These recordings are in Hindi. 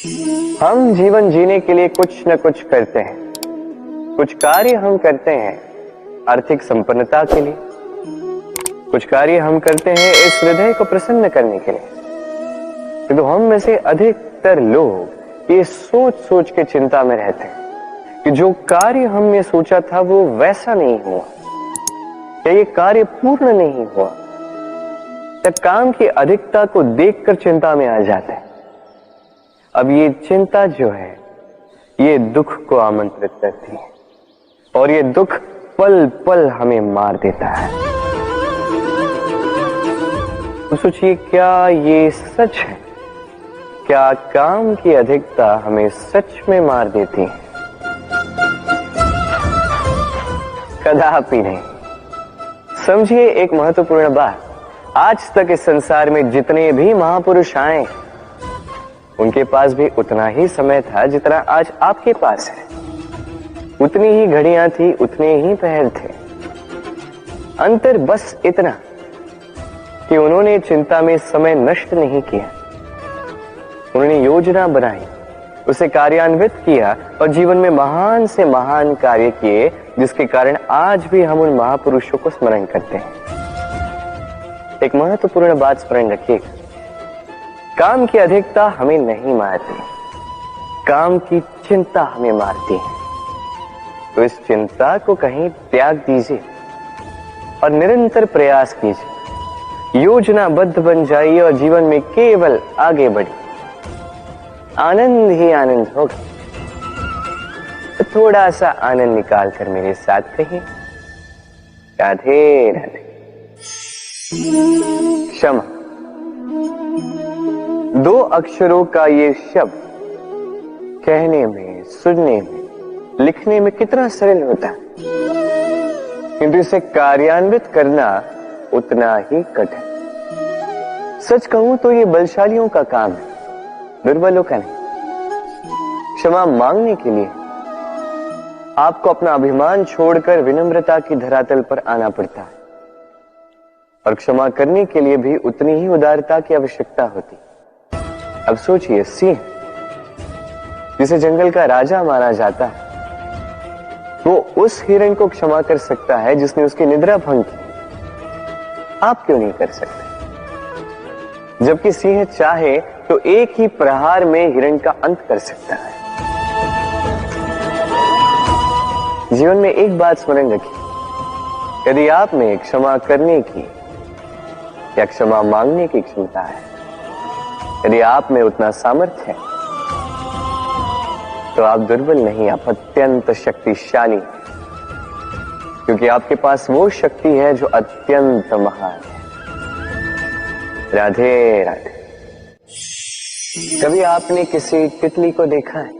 हम जीवन जीने के लिए कुछ न कुछ करते हैं। कुछ कार्य हम करते हैं आर्थिक संपन्नता के लिए, कुछ कार्य हम करते हैं इस हृदय को प्रसन्न करने के लिए। तो हम में से अधिकतर लोग ये सोच सोच के चिंता में रहते हैं कि जो कार्य हमने सोचा था वो वैसा नहीं हुआ, या ये कार्य पूर्ण नहीं हुआ। तब काम की अधिकता को देखकर चिंता में आ जाते हैं। अब ये चिंता जो है ये दुख को आमंत्रित करती है, और ये दुख पल पल हमें मार देता है। तो सोचिए, क्या ये सच है? क्या काम की अधिकता हमें सच में मार देती है? कदापि नहीं। समझिए एक महत्वपूर्ण बात, आज तक इस संसार में जितने भी महापुरुष आए उनके पास भी उतना ही समय था जितना आज आपके पास है। उतनी ही घड़ियां थी, उतने ही पहर थे। अंतर बस इतना कि उन्होंने चिंता में समय नष्ट नहीं किया। उन्होंने योजना बनाई, उसे कार्यान्वित किया और जीवन में महान से महान कार्य किए, जिसके कारण आज भी हम उन महापुरुषों को स्मरण करते हैं। एक महत्वपूर्ण बात स्मरण रखिएगा, काम की अधिकता हमें नहीं मारती, काम की चिंता हमें मारती है। तो इस चिंता को कहीं त्याग दीजिए और निरंतर प्रयास कीजिए, योजनाबद्ध बन जाइए और जीवन में केवल आगे बढ़िए। आनंद ही आनंद होगा। तो थोड़ा सा आनंद निकाल कर मेरे साथ कहिए, राधे राधे। क्षमा, दो अक्षरों का ये शब्द कहने में, सुनने में, लिखने में कितना सरल होता है, किंतु इसे कार्यान्वित करना उतना ही कठिन। सच कहूं तो ये बलशालियों का काम है, दुर्बलों का नहीं। क्षमा मांगने के लिए आपको अपना अभिमान छोड़कर विनम्रता की धरातल पर आना पड़ता है, और क्षमा करने के लिए भी उतनी ही उदारता की आवश्यकता होती। अब सोचिए, सिंह जिसे जंगल का राजा माना जाता है, वो उस हिरण को क्षमा कर सकता है जिसने उसकी निद्रा भंग की। आप क्यों नहीं कर सकते? जबकि सिंह चाहे तो एक ही प्रहार में हिरण का अंत कर सकता है। जीवन में एक बात स्मरण रखिए, यदि आप में क्षमा करने की या क्षमा मांगने की क्षमता है, यदि आप में उतना सामर्थ्य है, तो आप दुर्बल नहीं, आप अत्यंत शक्तिशाली हैं, क्योंकि आपके पास वो शक्ति है जो अत्यंत महान है। राधे राधे। कभी आपने किसी तितली को देखा है?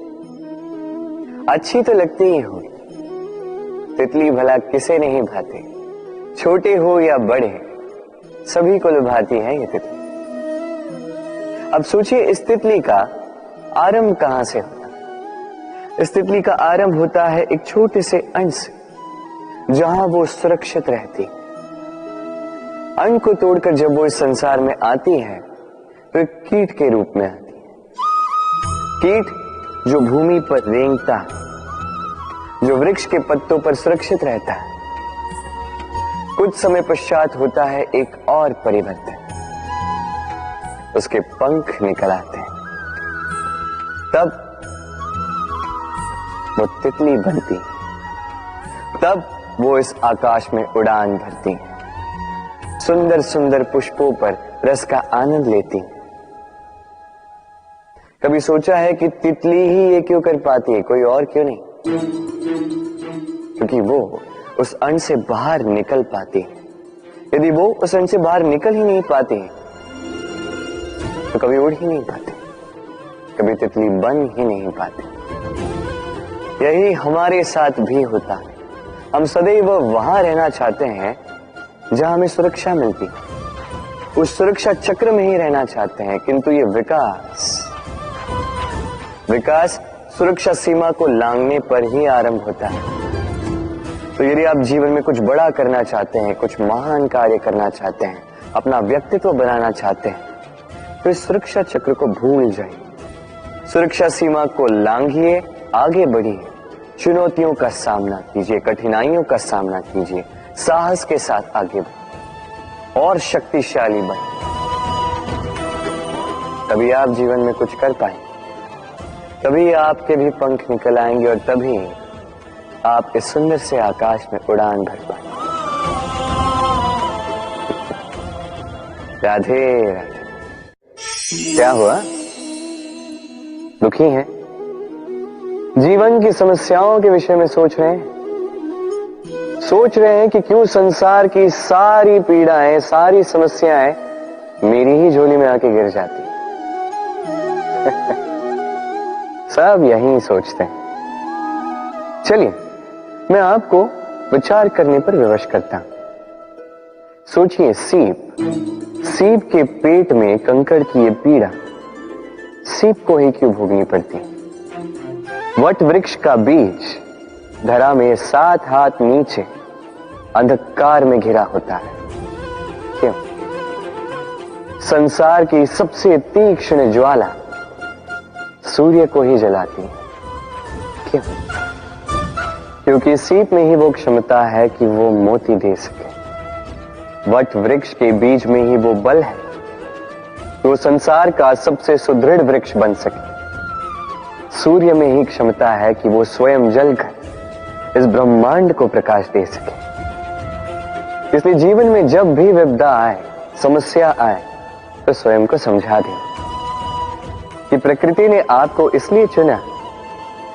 अच्छी तो लगती ही हो, तितली भला किसे नहीं भाती, छोटे हो या बड़े, सभी को लुभाती है ये तितली। अब सोचिए, इस तितली का आरंभ कहां से होता है? इस तितली का आरंभ होता है एक छोटे से अंड से, जहां वो सुरक्षित रहती। अंड को तोड़कर जब वो इस संसार में आती है तो एक कीट के रूप में आती है। कीट जो भूमि पर रेंगता है, जो वृक्ष के पत्तों पर सुरक्षित रहता है। कुछ समय पश्चात होता है एक और परिवर्तन, उसके पंख निकल आते हैं। तब वो तितली बनती, तब वो इस आकाश में उड़ान भरती, सुंदर सुंदर पुष्पों पर रस का आनंद लेती। कभी सोचा है कि तितली ही ये क्यों कर पाती है, कोई और क्यों नहीं? क्योंकि वो उस अंड से बाहर निकल पाती है। यदि वो उस अंड से बाहर निकल ही नहीं पाती तो कभी उड़ ही नहीं पाती, कभी तितली बन ही नहीं पाती। यही हमारे साथ भी होता है। हम सदैव वहां रहना चाहते हैं जहां हमें सुरक्षा मिलती, उस सुरक्षा चक्र में ही रहना चाहते हैं, किंतु ये विकास सुरक्षा सीमा को लांघने पर ही आरंभ होता है। तो यदि आप जीवन में कुछ बड़ा करना चाहते हैं, कुछ महान कार्य करना चाहते हैं, अपना व्यक्तित्व बनाना चाहते हैं, तो इस सुरक्षा चक्र को भूल जाइए। सुरक्षा सीमा को लांघिए, आगे बढ़िए, चुनौतियों का सामना कीजिए, कठिनाइयों का सामना कीजिए, साहस के साथ आगे बढ़िए और शक्तिशाली बनिए। तभी आप जीवन में कुछ कर पाएंगे, तभी आपके भी पंख निकल आएंगे और तभी आप इस सुंदर से आकाश में उड़ान भर पाएंगे। राधे राधे। क्या हुआ? दुखी हैं? जीवन की समस्याओं के विषय में सोच रहे हैं? सोच रहे हैं कि क्यों संसार की सारी पीड़ाएं, सारी समस्याएं मेरी ही झोली में आके गिर जाती हैं। सब यही सोचते हैं। चलिए मैं आपको विचार करने पर विवश करता हूं। सोचिए, सीप के पेट में कंकड़ की ये पीड़ा सीप को ही क्यों भोगनी पड़ती? वट वृक्ष का बीज धरा में 7 हाथ नीचे अंधकार में घिरा होता है, क्यों? संसार की सबसे तीक्ष्ण ज्वाला सूर्य को ही जलाती है, क्यों? क्योंकि सीप में ही वो क्षमता है कि वो मोती दे सके। वट वृक्ष के बीज में ही वो बल है कि वो संसार का सबसे सुदृढ़ वृक्ष बन सके। सूर्य में ही क्षमता है कि वो स्वयं जलकर इस ब्रह्मांड को प्रकाश दे सके। इसलिए जीवन में जब भी विपदा आए, समस्या आए, तो स्वयं को समझा दें कि प्रकृति ने आपको इसलिए चुना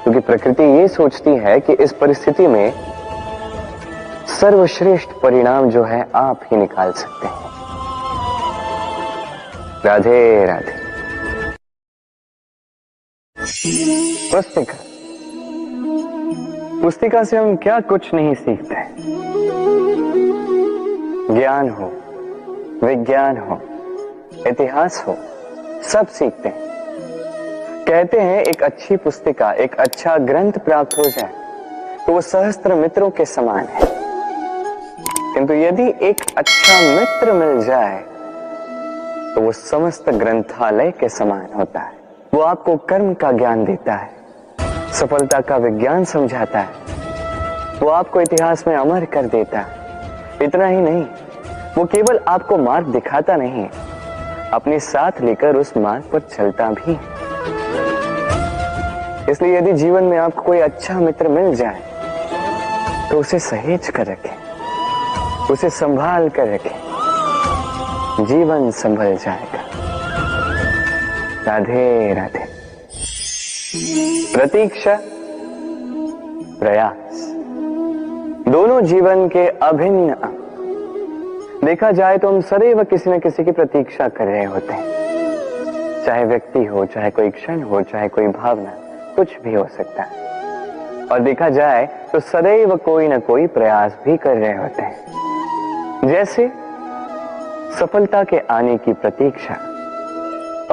क्योंकि प्रकृति ये सोचती है कि इस परिस्थिति में सर्वश्रेष्ठ परिणाम जो है आप ही निकाल सकते हैं। राधे राधे। पुस्तिका से हम क्या कुछ नहीं सीखते। ज्ञान हो, विज्ञान हो, इतिहास हो, सब सीखते हैं। कहते हैं एक अच्छी पुस्तिका, एक अच्छा ग्रंथ प्राप्त हो जाए तो वो सहस्त्र मित्रों के समान है, किंतु यदि एक अच्छा मित्र मिल जाए तो वो समस्त ग्रंथालय के समान होता है। वो आपको कर्म का ज्ञान देता है, सफलता का विज्ञान समझाता है, वो आपको इतिहास में अमर कर देता है। इतना ही नहीं, वो केवल आपको मार्ग दिखाता नहीं, अपने साथ लेकर उस मार्ग पर चलता भी है। इसलिए यदि जीवन में आपको कोई अच्छा मित्र मिल जाए तो उसे सहेज कर रखें, उसे संभाल कर रखें, जीवन संभल जाएगा। राधे राधे। प्रतीक्षा, प्रयास, दोनों जीवन के अभिन्न अंग। देखा जाए तो हम सदैव किसी न किसी की प्रतीक्षा कर रहे होते हैं, चाहे व्यक्ति हो, चाहे कोई क्षण हो, चाहे कोई भावना, कुछ भी हो सकता है। और देखा जाए तो सदैव कोई न कोई प्रयास भी कर रहे होते हैं, जैसे सफलता के आने की प्रतीक्षा,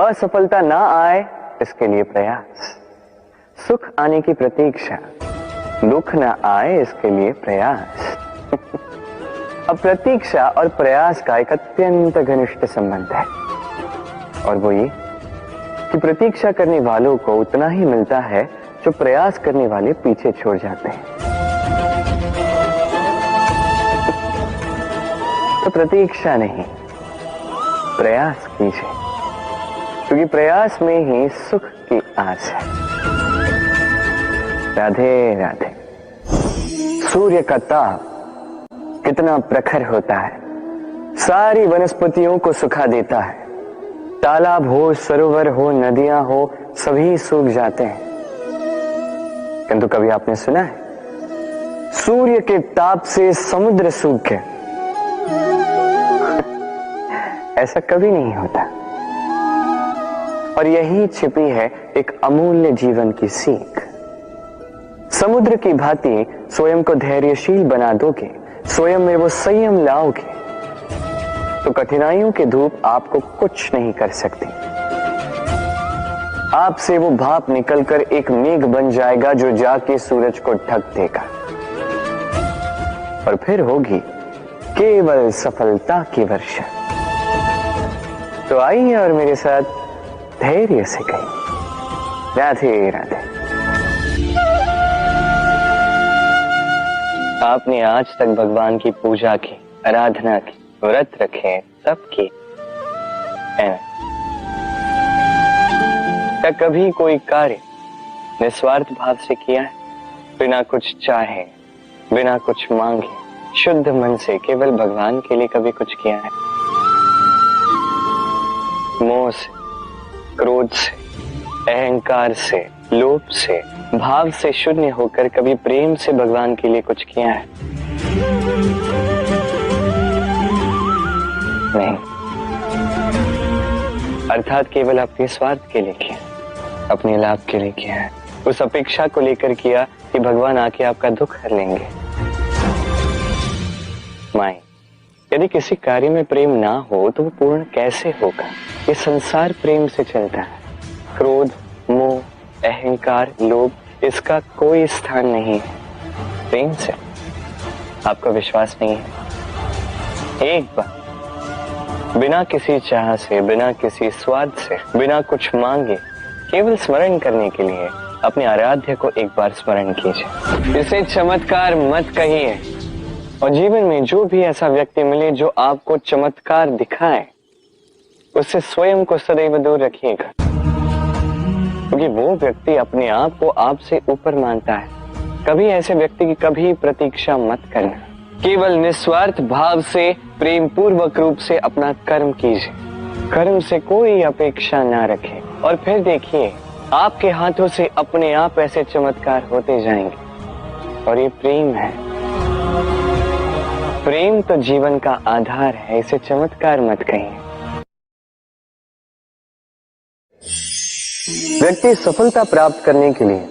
असफलता ना आए इसके लिए प्रयास, सुख आने की प्रतीक्षा, दुख ना आए इसके लिए प्रयास। अब प्रतीक्षा और प्रयास का एक अत्यंत घनिष्ठ संबंध है, और वो ये कि प्रतीक्षा करने वालों को उतना ही मिलता है जो प्रयास करने वाले पीछे छोड़ जाते हैं। तो प्रतीक्षा नहीं, प्रयास कीजिए, क्योंकि प्रयास में ही सुख की आस है। राधे राधे। सूर्य का ताप कितना प्रखर होता है, सारी वनस्पतियों को सुखा देता है। तालाब हो, सरोवर हो, नदियां हो, सभी सूख जाते हैं। किंतु कभी आपने सुना है सूर्य के ताप से समुद्र सूख गया? ऐसा कभी नहीं होता। और यही छिपी है एक अमूल्य जीवन की सीख। समुद्र की भांति स्वयं को धैर्यशील बना दोगे, स्वयं में वो संयम लाओगे, तो कठिनाइयों की धूप आपको कुछ नहीं कर सकती। आपसे वो भाप निकलकर एक मेघ बन जाएगा जो जाके सूरज को ढक देगा, और फिर होगी केवल सफलता की वर्षा। तो आइए और मेरे साथ धैर्य से कहिए, राधे राधे। आपने आज तक भगवान की पूजा की, आराधना की, व्रत रखे, सब की है ना? क्या कभी कोई कार्य निस्वार्थ भाव से किया है? बिना कुछ चाहे, बिना कुछ मांगे, शुद्ध मन से केवल भगवान के लिए कभी कुछ किया है? मोह से, क्रोध से, अहंकार से, लोभ से, भाव से शून्य होकर कभी प्रेम से भगवान के लिए कुछ किया है? नहीं। अर्थात केवल अपने स्वार्थ के लिए किया, अपने लाभ के लिए किया है, उस अपेक्षा को लेकर किया कि भगवान आके आपका दुख हर लेंगे। माई, यदि किसी कार्य में प्रेम ना हो तो वो पूर्ण कैसे होगा? ये संसार प्रेम से चलता है। क्रोध, मोह, अहंकार, लोभ, इसका कोई स्थान नहीं है प्रेम से। आपका विश्वास नहीं है? एक बार बिना किसी चाह से, बिना किसी स्वार्थ से, बिना कुछ मांगे, केवल स्मरण करने के लिए अपने आराध्य को एक बार स्मरण कीजिए। इसे चमत्कार मत कहिए, और जीवन में जो भी ऐसा व्यक्ति मिले जो आपको चमत्कार दिखाए, उससे स्वयं को सदैव दूर रखिएगा, क्योंकि वो व्यक्ति अपने आप को आपसे ऊपर मानता है। कभी ऐसे व्यक्ति की कभी प्रतीक्षा मत करना। केवल निस्वार्थ भाव से, प्रेम पूर्वक रूप से अपना कर्म कीजिए। कर्म से कोई अपेक्षा ना रखें, और फिर देखिए आपके हाथों से अपने आप ऐसे चमत्कार होते जाएंगे। और ये प्रेम है। प्रेम तो जीवन का आधार है, इसे चमत्कार मत कहिए। व्यक्ति सफलता प्राप्त करने के लिए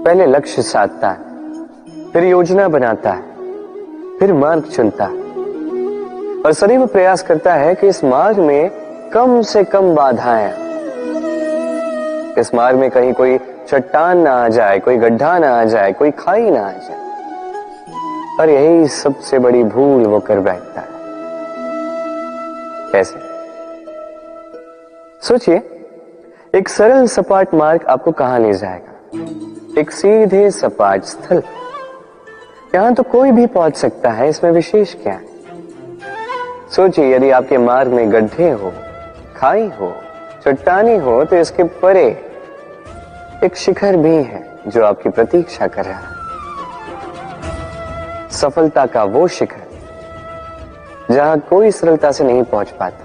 पहले लक्ष्य साधता है, फिर योजना बनाता है, फिर मार्ग चुनता है, और सदैव प्रयास करता है कि इस मार्ग में कम से कम बाधाएं, इस मार्ग में कहीं कोई चट्टान ना आ जाए, कोई गड्ढा ना आ जाए, कोई खाई ना आ जाए। और यही सबसे बड़ी भूल वो कर बैठता है। कैसे? सोचिए, एक सरल सपाट मार्ग आपको कहां ले जाएगा? एक सीधे सपाट स्थल। यहां तो कोई भी पहुंच सकता है, इसमें विशेष क्या है? सोचिए, यदि आपके मार्ग में गड्ढे हो, खाई हो, चट्टानी हो, तो इसके परे एक शिखर भी है जो आपकी प्रतीक्षा कर रहा है। सफलता का वो शिखर जहां कोई सरलता से नहीं पहुंच पाता,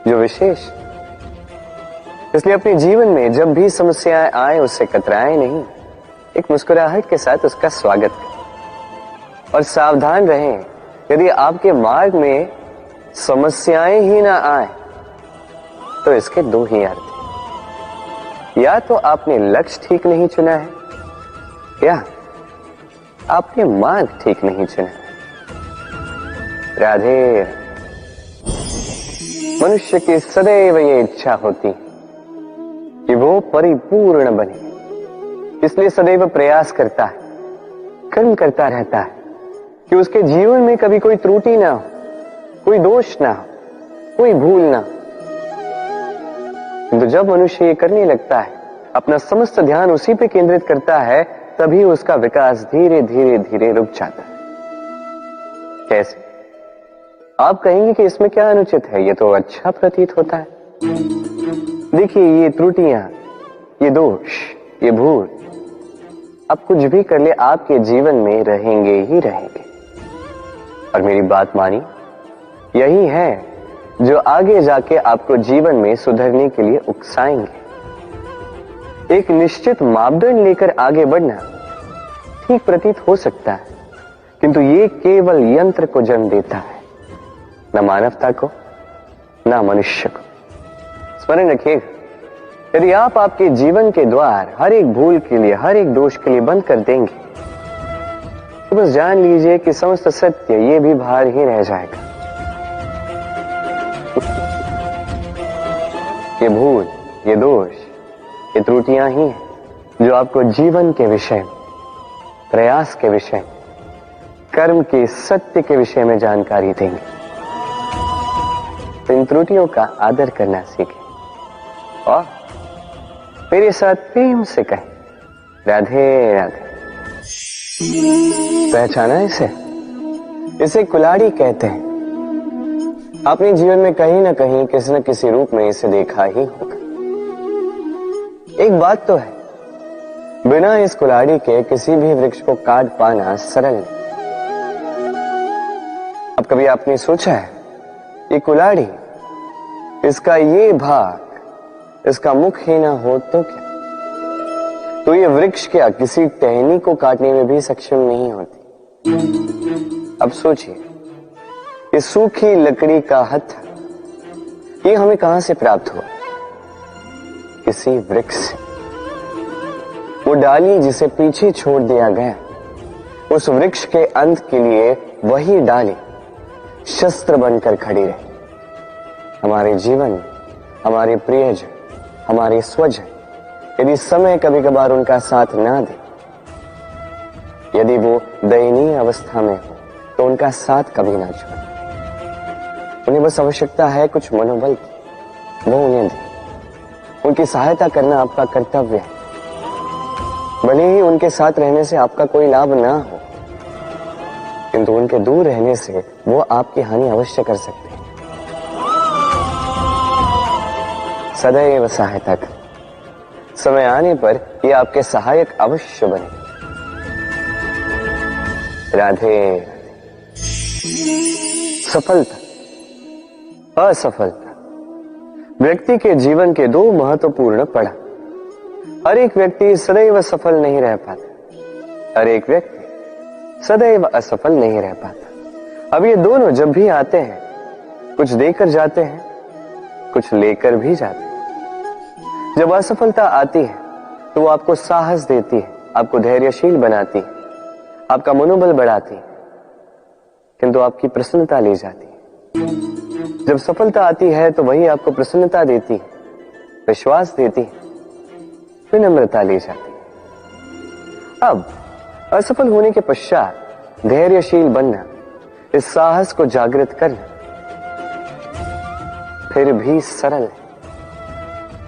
जो विशेष। इसलिए अपने जीवन में जब भी समस्याएं आए, उससे कतराएं नहीं, एक मुस्कुराहट के साथ उसका स्वागत करें। और सावधान रहें, यदि आपके मार्ग में समस्याएं ही ना आए तो इसके दो ही अर्थ हैं। या तो आपने लक्ष्य ठीक नहीं चुना है, या आपने मार्ग ठीक नहीं चुना है। राधे। मनुष्य की सदैव ये इच्छा होती कि वो परिपूर्ण बने, इसलिए सदैव प्रयास करता है, कर्म करता रहता है कि उसके जीवन में कभी कोई त्रुटि ना हो, कोई दोष ना हो, कोई भूल ना हो। किंतु जब मनुष्य ये करने लगता है, अपना समस्त ध्यान उसी पे केंद्रित करता है, तभी उसका विकास धीरे धीरे धीरे रुक जाता है। कैसे? आप कहेंगे कि इसमें क्या अनुचित है, ये तो अच्छा प्रतीत होता है। देखिए, ये त्रुटियां, ये दोष, ये भूल, अब कुछ भी कर ले, आपके जीवन में रहेंगे ही रहेंगे। और मेरी बात मानी, यही है जो आगे जाके आपको जीवन में सुधरने के लिए उकसाएंगे। एक निश्चित मापदंड लेकर आगे बढ़ना ठीक प्रतीत हो सकता है, किंतु ये केवल यंत्र को जन्म देता है, न मानवता को, न मनुष्य को। स्मरण रखिएगा, यदि आप आपके जीवन के द्वार हर एक भूल के लिए, हर एक दोष के लिए बंद कर देंगे, तो बस जान लीजिए कि समस्त सत्य ये भी बाहर ही रह जाएगा। ये भूल, ये दोष, ये त्रुटियां ही हैं जो आपको जीवन के विषय में, प्रयास के विषय में, कर्म के सत्य के विषय में जानकारी देंगे। तो इन त्रुटियों का आदर करना सीखें और मेरे साथ प्रेम से कहें, राधे राधे। पहचाना इसे? इसे कुल्हाड़ी कहते हैं। आपने जीवन में कहीं ना कहीं किसी न किसी रूप में इसे देखा ही होगा। एक बात तो है, बिना इस कुल्हाड़ी के किसी भी वृक्ष को काट पाना सरल नहीं। अब कभी आपने सोचा है, ये कुल्हाड़ी, इसका ये भाग, इसका मुख ही ना हो तो क्या? तो ये वृक्ष क्या किसी टहनी को काटने में भी सक्षम नहीं होती? अब सोचिए, ये सूखी लकड़ी का हत्था, ये हमें कहां से प्राप्त हुआ? किसी वृक्ष से। वो डाली जिसे पीछे छोड़ दिया गया, उस वृक्ष के अंत के लिए वही डाली शस्त्र बनकर खड़ी रही। हमारे जीवन, हमारे प्रियजन, हमारे स्वजन, यदि समय कभी कभार उनका साथ ना दे, यदि वो दयनीय अवस्था में हो, तो उनका साथ कभी ना छोड़े। उन्हें बस आवश्यकता है कुछ मनोबल की, वो उन्हें दे। उनकी सहायता करना आपका कर्तव्य है, भले ही उनके साथ रहने से आपका कोई लाभ ना हो, किंतु उनके दूर रहने से वो आपकी हानि अवश्य कर सकते हैं। सदैव सहायता करें, समय आने पर ये आपके सहायक अवश्य बने। राधे। सफलता, असफलता व्यक्ति के जीवन के दो महत्वपूर्ण पड़ाव। हर एक व्यक्ति सदैव सफल नहीं रह पाता, हर एक व्यक्ति सदैव असफल नहीं रह पाता। अब ये दोनों जब भी आते हैं, कुछ देकर जाते हैं, कुछ लेकर भी जाते हैं। जब असफलता आती है तो वो आपको साहस देती है, आपको धैर्यशील बनाती है, आपका मनोबल बढ़ाती है, किंतु आपकी प्रसन्नता ले जाती है। जब सफलता आती है तो वही आपको प्रसन्नता देती है, विश्वास देती है, विनम्रता ले जाती है। अब असफल होने के पश्चात धैर्यशील बनना, इस साहस को जागृत करना फिर भी सरल है,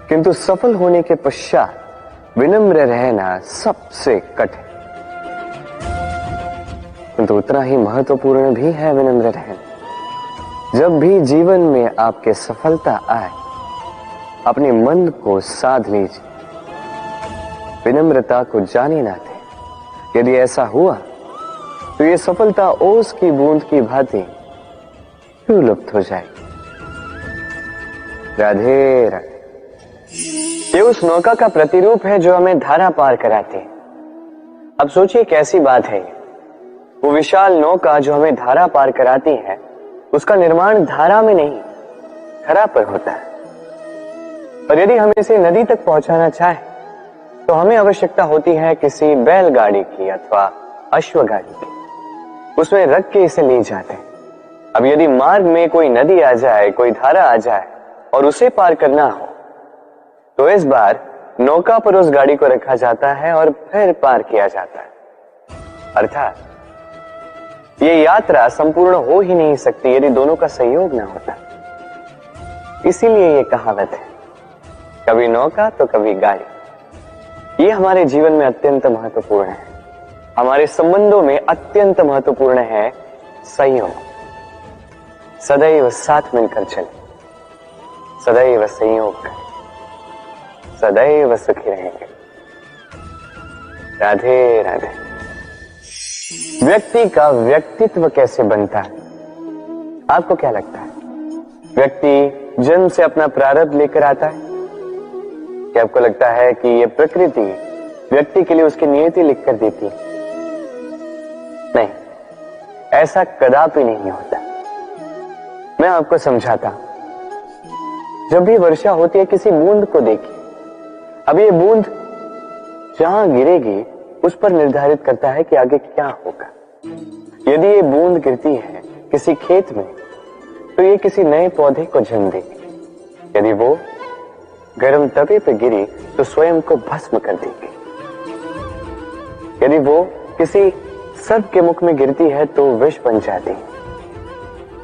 किंतु सफल होने के पश्चात विनम्र रहना सबसे कठिन, किंतु उतना ही महत्वपूर्ण भी है विनम्र रहना। जब भी जीवन में आपके सफलता आए, अपने मन को साध लीजिए, विनम्रता को जाने ना दें। यदि ऐसा हुआ तो ये सफलता ओस की बूंद की भांति क्यों लुप्त हो जाएगी। राधे राधे। ये उस नौका का प्रतिरूप है जो हमें धारा पार कराती है। अब सोचिए कैसी बात है ये। वो विशाल नौका जो हमें धारा पार कराती है, उसका निर्माण धारा में नहीं, धरा पर होता है। और यदि हम इसे नदी तक पहुंचाना चाहें तो हमें आवश्यकता होती है किसी बैलगाड़ी की अथवा अश्वगाड़ी की। उसमें रख के इसे ले जाते हैं। अब यदि मार्ग में कोई नदी आ जाए, कोई धारा आ जाए और उसे पार करना हो, तो इस बार नौका पर उस गाड़ी को रखा जाता है और फिर पार किया जाता है। अर्थात ये यात्रा संपूर्ण हो ही नहीं सकती यदि दोनों का सहयोग ना होता। इसीलिए ये कहावत है, कभी नौका तो कभी गाड़ी। ये हमारे जीवन में अत्यंत महत्वपूर्ण है, हमारे संबंधों में अत्यंत महत्वपूर्ण है संयोग। सदैव साथ मिलकर चले, सदैव संयोग करें, सदैव सुखी रहेंगे। राधे राधे। व्यक्ति का व्यक्तित्व कैसे बनता है, आपको क्या लगता है? व्यक्ति जन्म से अपना प्रारब्ध लेकर आता है, क्या आपको लगता है कि यह प्रकृति व्यक्ति के लिए उसकी नियति लिखकर देती है? नहीं, ऐसा कदापि नहीं होता। मैं आपको समझाता हूं। जब भी वर्षा होती है, किसी बूंद को देखिए। अब ये बूंद जहां गिरेगी उस पर निर्धारित करता है कि आगे क्या होगा। यदि ये बूंद गिरती है किसी खेत में, तो ये किसी नए पौधे को जन्म देगी। यदि वो गर्म तवे पे गिरी तो स्वयं को भस्म कर देगी। यदि वो किसी सर्प के मुख में गिरती है तो विष बन जाती है,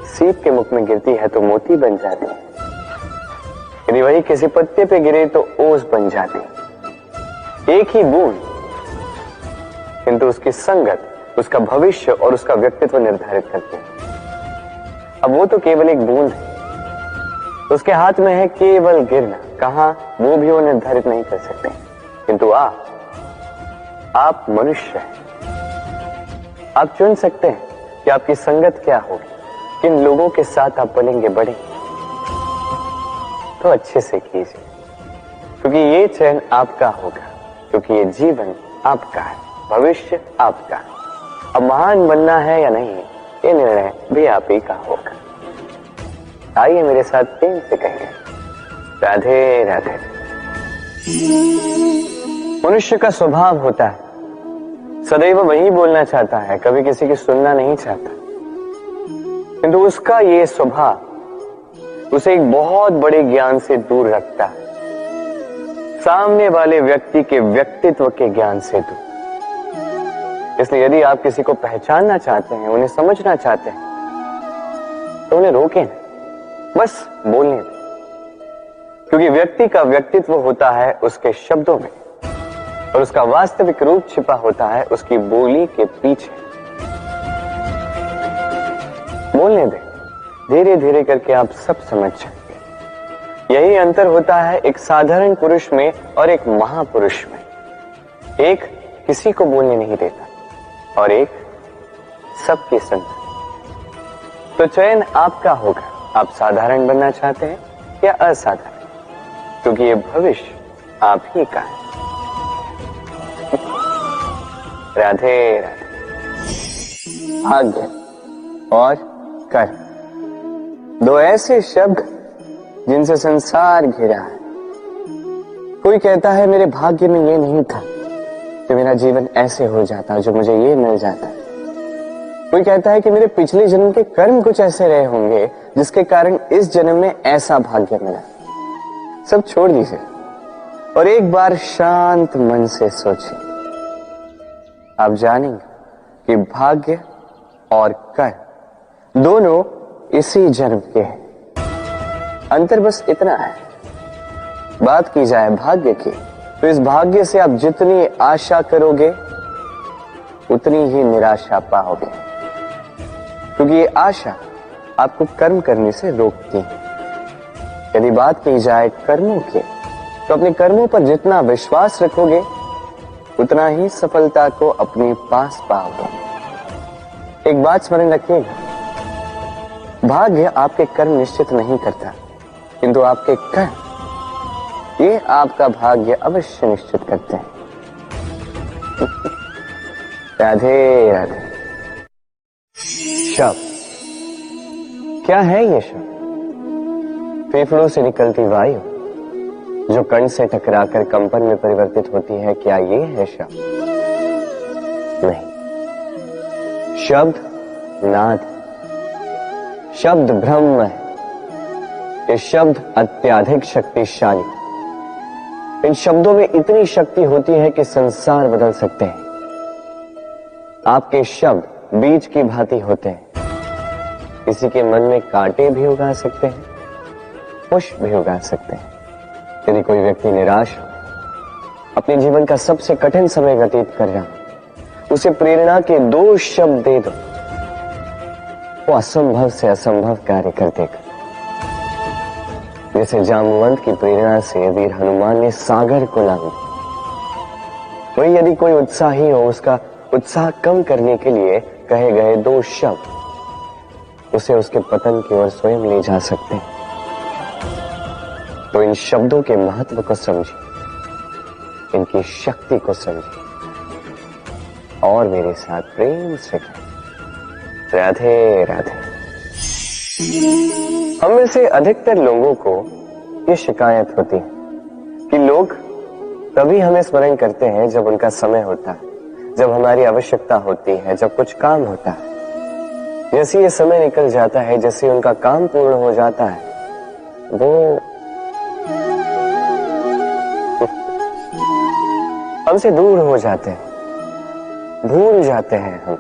सीप के मुख में गिरती है तो मोती बन जाती है, यदि वही किसी पत्ते पे गिरे तो ओस बन जाती है। एक ही बूंद, किंतु उसकी संगत उसका भविष्य और उसका व्यक्तित्व निर्धारित करती है। अब वो तो केवल एक बूंद है, उसके हाथ में है केवल गिरना, कहां वो भी वो निर्धारित नहीं कर सकते। किंतु आप मनुष्य हैं, आप चुन सकते हैं कि आपकी संगत क्या होगी, किन लोगों के साथ आप बनेंगे बढ़ेंगे। तो अच्छे से कीजिए, क्योंकि ये चयन आपका होगा, क्योंकि ये जीवन आपका है, भविष्य आपका है। अब महान बनना है या नहीं, ये निर्णय भी आप ही का होगा। आइए मेरे साथ प्रेम से कहेंगे, राधे राधे। मनुष्य का स्वभाव होता है सदैव वही बोलना चाहता है, कभी किसी की सुनना नहीं चाहता। किंतु उसका ये स्वभाव उसे एक बहुत बड़े ज्ञान से दूर रखता है, सामने वाले व्यक्ति के व्यक्तित्व के ज्ञान से दूर। इसलिए यदि आप किसी को पहचानना चाहते हैं, उन्हें समझना चाहते हैं, तो उन्हें रोकें, बस बोलने दें। क्योंकि व्यक्ति का व्यक्तित्व होता है उसके शब्दों में, और उसका वास्तविक रूप छिपा होता है उसकी बोली के पीछे। बोलने दें, धीरे धीरे करके आप सब समझ जाएंगे। यही अंतर होता है एक साधारण पुरुष में और एक महापुरुष में। एक किसी को बोलने नहीं देता और एक सबकी सुनता। तो चयन आपका होगा, आप साधारण बनना चाहते हैं या असाधारण, क्योंकि ये भविष्य आप ही का है। राधे राधे। भाग्य और कर्म, दो ऐसे शब्द जिनसे संसार घिरा है। कोई कहता है मेरे भाग्य में ये नहीं था कि मेरा जीवन ऐसे हो जाता, जो मुझे ये मिल जाता। कोई कहता है कि मेरे पिछले जन्म के कर्म कुछ ऐसे रहे होंगे जिसके कारण इस जन्म में ऐसा भाग्य मिला। सब छोड़ दीजिए और एक बार शांत मन से सोचिए, आप जानेंगे कि भाग्य और कर्म दोनों इसी जन्म के हैं। अंतर बस इतना है। बात की जाए भाग्य की, तो इस भाग्य से आप जितनी आशा करोगे उतनी ही निराशा पाओगे, क्योंकि ये आशा आपको कर्म करने से रोकती है। यदि बात की जाए कर्मों की, तो अपने कर्मों पर जितना विश्वास रखोगे उतना ही सफलता को अपने पास पाओगे। एक बात स्मरण रखिएगा, भाग्य आपके कर्म निश्चित नहीं करता, किंतु आपके कर्म ये आपका भाग्य अवश्य निश्चित करते हैं। राधे राधे। शब्द क्या है? ये शब्द फेफड़ों से निकलती वायु जो कण से टकराकर कंपन में परिवर्तित होती है, क्या ये है शब्द? नहीं। शब्द नाद, शब्द ब्रह्म है। ये शब्द अत्यधिक शक्तिशाली। इन शब्दों में इतनी शक्ति होती है कि संसार बदल सकते हैं। आपके शब्द बीज की भांति होते हैं, किसी के मन में कांटे भी उगा सकते हैं, पुष्प भी उगा सकते हैं। यदि कोई व्यक्ति निराश हो, अपने जीवन का सबसे कठिन समय व्यतीत कर रहा हो, उसे प्रेरणा के 2 शब्द दे दो, वो असंभव से असंभव कार्य कर देगा। जैसे जामवंत की प्रेरणा से वीर हनुमान ने सागर को लांघा, वही यदि कोई उत्साही हो, उसका उत्साह कम करने के लिए कहे गए 2 शब्द उसे उसके पतन की ओर स्वयं ले जा सकते हैं। तो इन शब्दों के महत्व को समझिए, इनकी शक्ति को समझिए और मेरे साथ प्रेम से कहें, राधे राधे। हम में से अधिकतर लोगों को ये शिकायत होती है कि लोग तभी हमें स्मरण करते हैं जब उनका समय होता है, जब हमारी आवश्यकता होती है, जब कुछ काम होता है। जैसे ये समय निकल जाता है, जैसे उनका काम पूर्ण हो जाता है, वो हमसे दूर हो जाते हैं, भूल जाते हैं हम।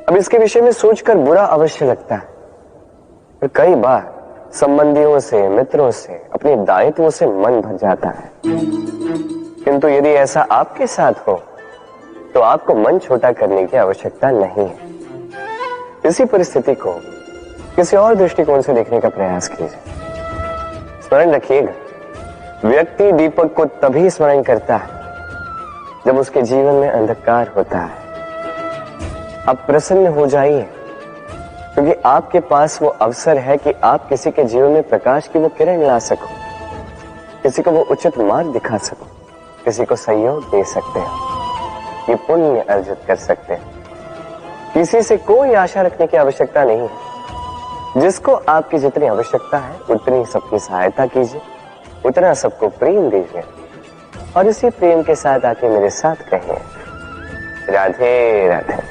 अब इसके विषय में सोचकर बुरा अवश्य लगता है, पर कई बार संबंधियों से, मित्रों से, अपने दायित्वों से मन भर जाता है। किंतु यदि ऐसा आपके साथ हो तो आपको मन छोटा करने की आवश्यकता नहीं है। इसी परिस्थिति को किसी और दृष्टिकोण से देखने का प्रयास कीजिए। स्मरण रखिएगा, व्यक्ति दीपक को तभी स्मरण करता है जब उसके जीवन में अंधकार होता है। आप प्रसन्न हो जाइए, क्योंकि आपके पास वो अवसर है कि आप किसी के जीवन में प्रकाश की वो किरण ला सको, किसी को वो उचित मार्ग दिखा सको, किसी को सहयोग दे सकते हो, ये पुण्य अर्जित कर सकते हैं। किसी से कोई आशा रखने की आवश्यकता नहीं है। जिसको आपकी जितनी आवश्यकता है उतनी सबकी सहायता कीजिए, उतना सबको प्रेम दीजिए, और इसी प्रेम के साथ आके मेरे साथ कहिए, राधे राधे।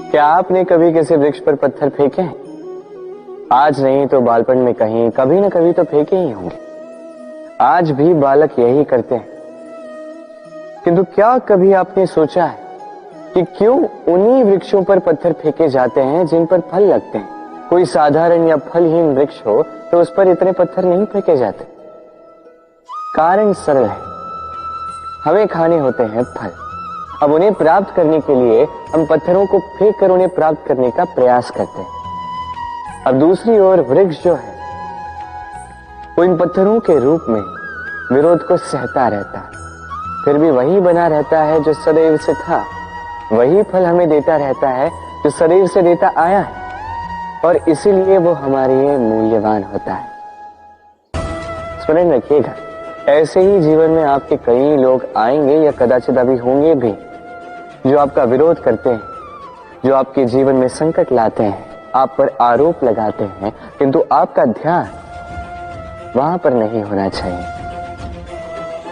क्या आपने कभी किसी वृक्ष पर पत्थर फेंके हैं? आज नहीं तो बालपन में कहीं कभी न कभी तो फेंके ही होंगे। आज भी बालक यही करते हैं। किंतु क्या कभी आपने सोचा है कि क्यों उन्हीं वृक्षों पर पत्थर फेंके जाते हैं जिन पर फल लगते हैं? कोई साधारण या फलहीन वृक्ष हो तो उस पर इतने पत्थर नहीं फेंके जाते। कारण सरल है, हमें खाने होते हैं फल। अब उन्हें प्राप्त करने के लिए हम पत्थरों को फेंक कर उन्हें प्राप्त करने का प्रयास करते हैं। अब दूसरी ओर वृक्ष जो है वो इन पत्थरों के रूप में विरोध को सहता रहता है, फिर भी वही बना रहता है जो सदैव से था। वही फल हमें देता रहता है जो सदैव से देता आया है, और इसीलिए वो हमारे लिए मूल्यवान होता है। स्मरण रखिएगा, ऐसे ही जीवन में आपके कई लोग आएंगे या कदाचित अभी होंगे भी जो आपका विरोध करते हैं, जो आपके जीवन में संकट लाते हैं, आप पर आरोप लगाते हैं, किंतु आपका ध्यान वहां पर नहीं होना चाहिए।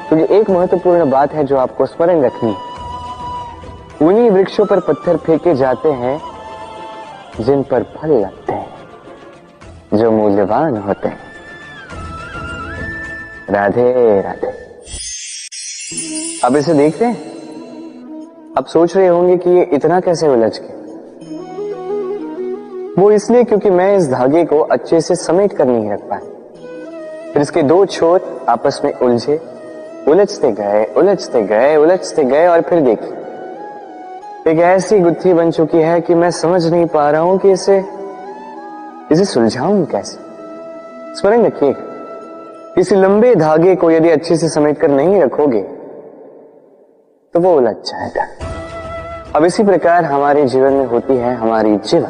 क्योंकि एक महत्वपूर्ण बात है जो आपको स्मरण रखनी है। उन्हीं वृक्षों पर पत्थर फेंके जाते हैं जिन पर फल लगते हैं, जो मूल्यवान होते हैं। राधे राधे। अब इसे देख रहे हैं? अब सोच रहे होंगे कि ये इतना कैसे उलझ गया। वो इसलिए क्योंकि मैं इस धागे को अच्छे से समेट कर नहीं रख पाया। फिर इसके दो छोर आपस में उलझे, उलझते गए, उलझते गए, उलझते गए, और फिर देखिए एक ऐसी गुत्थी बन चुकी है कि मैं समझ नहीं पा रहा हूं कि इसे सुलझाऊं कैसे। स्मरण रखिएगा, किसी लंबे धागे को यदि अच्छे से समेट कर नहीं रखोगे तो वो उलझ जाएगा। अब इसी प्रकार हमारे जीवन में होती है हमारी जीवा,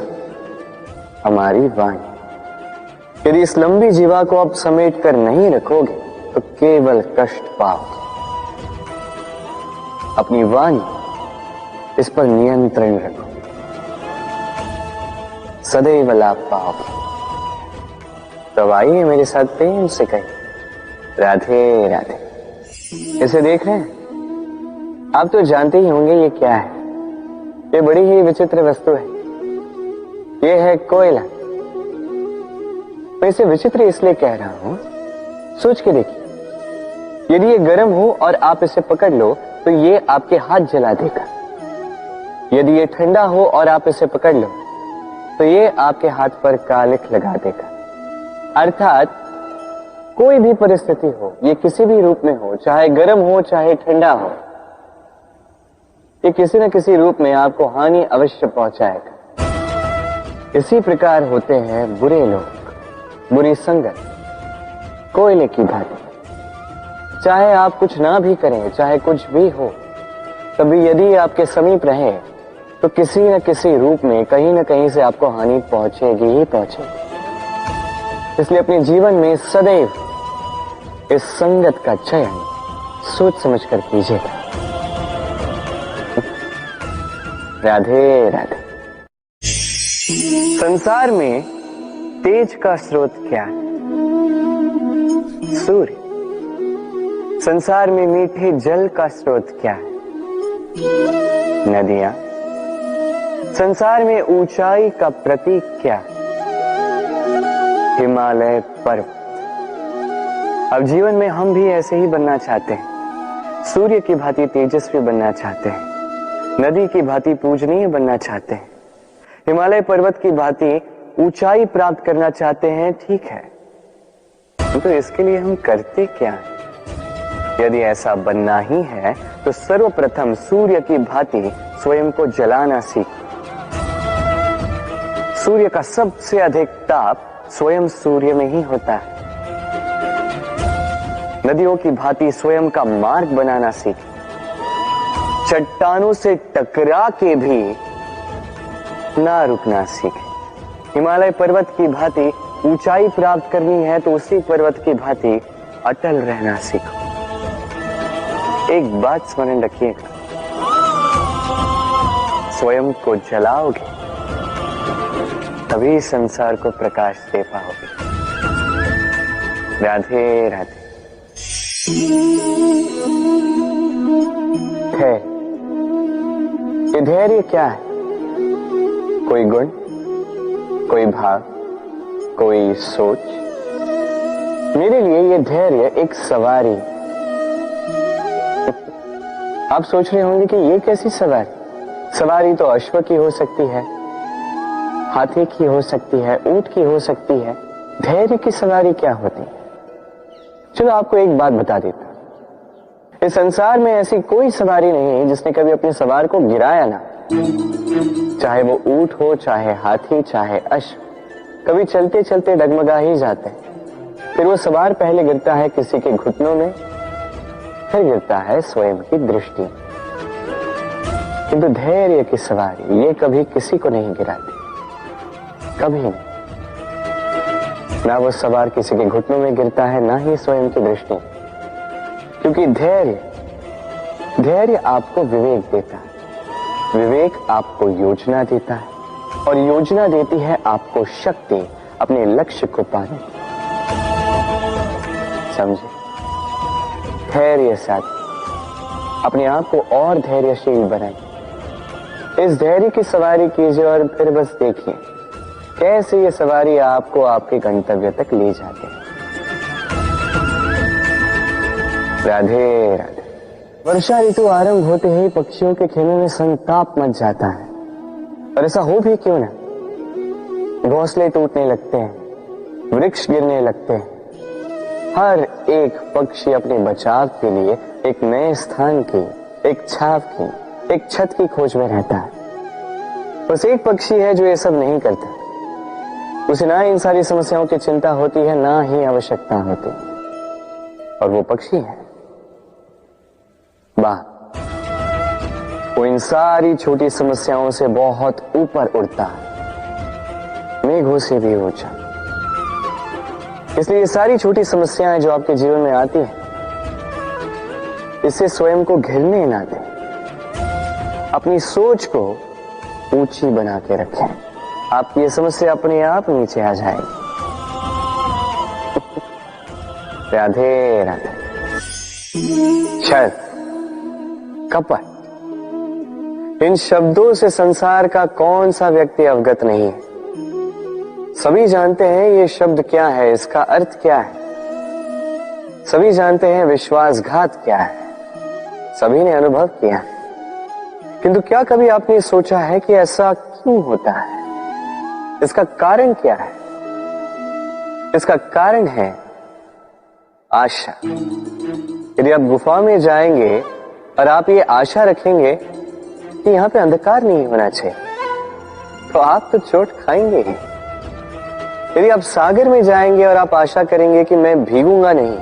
हमारी वाणी। यदि इस लंबी जीवा को आप समेट कर नहीं रखोगे तो केवल कष्ट पाओगे। अपनी वाणी, इस पर नियंत्रण रखो, सदैव लाभ पाओगे। तो आइए मेरे साथ प्रेम से कहिए, राधे राधे। इसे देख रहे हैं? आप तो जानते ही होंगे ये क्या है। ये बड़ी ही विचित्र वस्तु है। ये है कोयला। मैं इसे विचित्र इसलिए कह रहा हूं, सोच के देखिए, यदि ये गर्म हो और आप इसे पकड़ लो तो ये आपके हाथ जला देगा। यदि ये ठंडा हो और आप इसे पकड़ लो तो ये आपके हाथ पर कालिख लगा देगा। अर्थात कोई भी परिस्थिति हो, ये किसी भी रूप में हो, चाहे गर्म हो चाहे ठंडा हो, ये किसी न किसी रूप में आपको हानि अवश्य पहुंचाएगा। इसी प्रकार होते हैं बुरे लोग, बुरी संगत, कोयले की भांति। चाहे आप कुछ ना भी करें, चाहे कुछ भी हो, तभी यदि आपके समीप रहे तो किसी न किसी रूप में कहीं न कहीं से आपको हानि पहुंचेगी ही पहुंचेगी। इसलिए अपने जीवन में सदैव इस संगत का चयन सोच समझ कर कीजिएगा। राधे राधे। संसार में तेज का स्रोत क्या है? सूर्य। संसार में मीठे जल का स्रोत क्या है? नदियां। संसार में ऊंचाई का प्रतीक क्या है? हिमालय पर्वत। अब जीवन में हम भी ऐसे ही बनना चाहते हैं। सूर्य की भांति तेजस्वी बनना चाहते हैं, नदी की भांति पूजनीय बनना चाहते हैं, हिमालय पर्वत की भांति ऊंचाई प्राप्त करना चाहते हैं, ठीक है, तो इसके लिए हम करते क्या हैं? यदि ऐसा बनना ही है तो सर्वप्रथम सूर्य की भांति स्वयं को जलाना सीखो। सूर्य का सबसे अधिक ताप स्वयं सूर्य में ही होता है। नदियों की भांति स्वयं का मार्ग बनाना सीखें। चट्टानों से टकरा के भी ना रुकना सीखें। हिमालय पर्वत की भांति ऊंचाई प्राप्त करनी है तो उसी पर्वत की भांति अटल रहना सीखो। एक बात स्मरण रखिएगा, स्वयं को जलाओगे तभी संसार को प्रकाश दे पाओगे। राधे राधे। धैर्य, ये धैर्य क्या है? कोई गुण, कोई भाव, कोई सोच? मेरे लिए ये धैर्य एक सवारी। आप सोच रहे होंगे कि ये कैसी सवारी? सवारी तो अश्व की हो सकती है, हाथी की हो सकती है, ऊंट की हो सकती है। धैर्य की सवारी क्या होती है? चलो आपको एक बात बता देता हूं। इस संसार में ऐसी कोई सवारी नहीं है जिसने कभी अपने सवार को गिराया ना। चाहे वो ऊंट हो, चाहे हाथी, चाहे अश्व, कभी चलते चलते डगमगा ही जाते हैं। फिर वो सवार पहले गिरता है किसी के घुटनों में, फिर गिरता है स्वयं की दृष्टि। किंतु धैर्य की सवारी ये कभी किसी को नहीं गिराती, कभी नहीं। ना वो सवार किसी के घुटनों में गिरता है, ना ही स्वयं की दृष्टि। क्योंकि धैर्य आपको विवेक देता है, विवेक आपको योजना देता है, और योजना देती है आपको शक्ति अपने लक्ष्य को पाने की। समझे? धैर्य साथ अपने आप को और धैर्यशील बनाइए। इस धैर्य की सवारी कीजिए और फिर बस देखिए कैसे ये सवारी आपको आपके गंतव्य तक ले जाते हैं। राधे राधे। वर्षा ऋतु आरंभ होते ही पक्षियों के खेलों में संताप मच जाता है, और ऐसा हो भी क्यों ना। घोंसले टूटने लगते हैं, वृक्ष गिरने लगते हैं। हर एक पक्षी अपने बचाव के लिए एक नए स्थान की, एक छाव की, एक छत की खोज में रहता है। बस एक पक्षी है जो ये सब नहीं करता। उसे ना इन सारी समस्याओं की चिंता होती है, ना ही आवश्यकता होती, और वो पक्षी है बाघ। वो इन सारी छोटी समस्याओं से बहुत ऊपर उड़ता है, मेघों से भी ऊंचा। इसलिए ये सारी छोटी समस्याएं जो आपके जीवन में आती हैं, इससे स्वयं को घिरने ना दें। अपनी सोच को ऊंची बना के रखें। आपकी ये समस्या अपने आप नीचे आ जाएगी। राधे राधे। छल, कपट, इन शब्दों से संसार का कौन सा व्यक्ति अवगत नहीं है? सभी जानते हैं ये शब्द क्या है, इसका अर्थ क्या है। सभी जानते हैं विश्वासघात क्या है, सभी ने अनुभव किया है। किंतु क्या कभी आपने सोचा है कि ऐसा क्यों होता है? इसका कारण क्या है? इसका कारण है आशा। यदि आप गुफा में जाएंगे और आप ये आशा रखेंगे कि यहां पे अंधकार नहीं होना चाहिए, तो आप तो चोट खाएंगे ही। यदि आप सागर में जाएंगे और आप आशा करेंगे कि मैं भीगूंगा नहीं,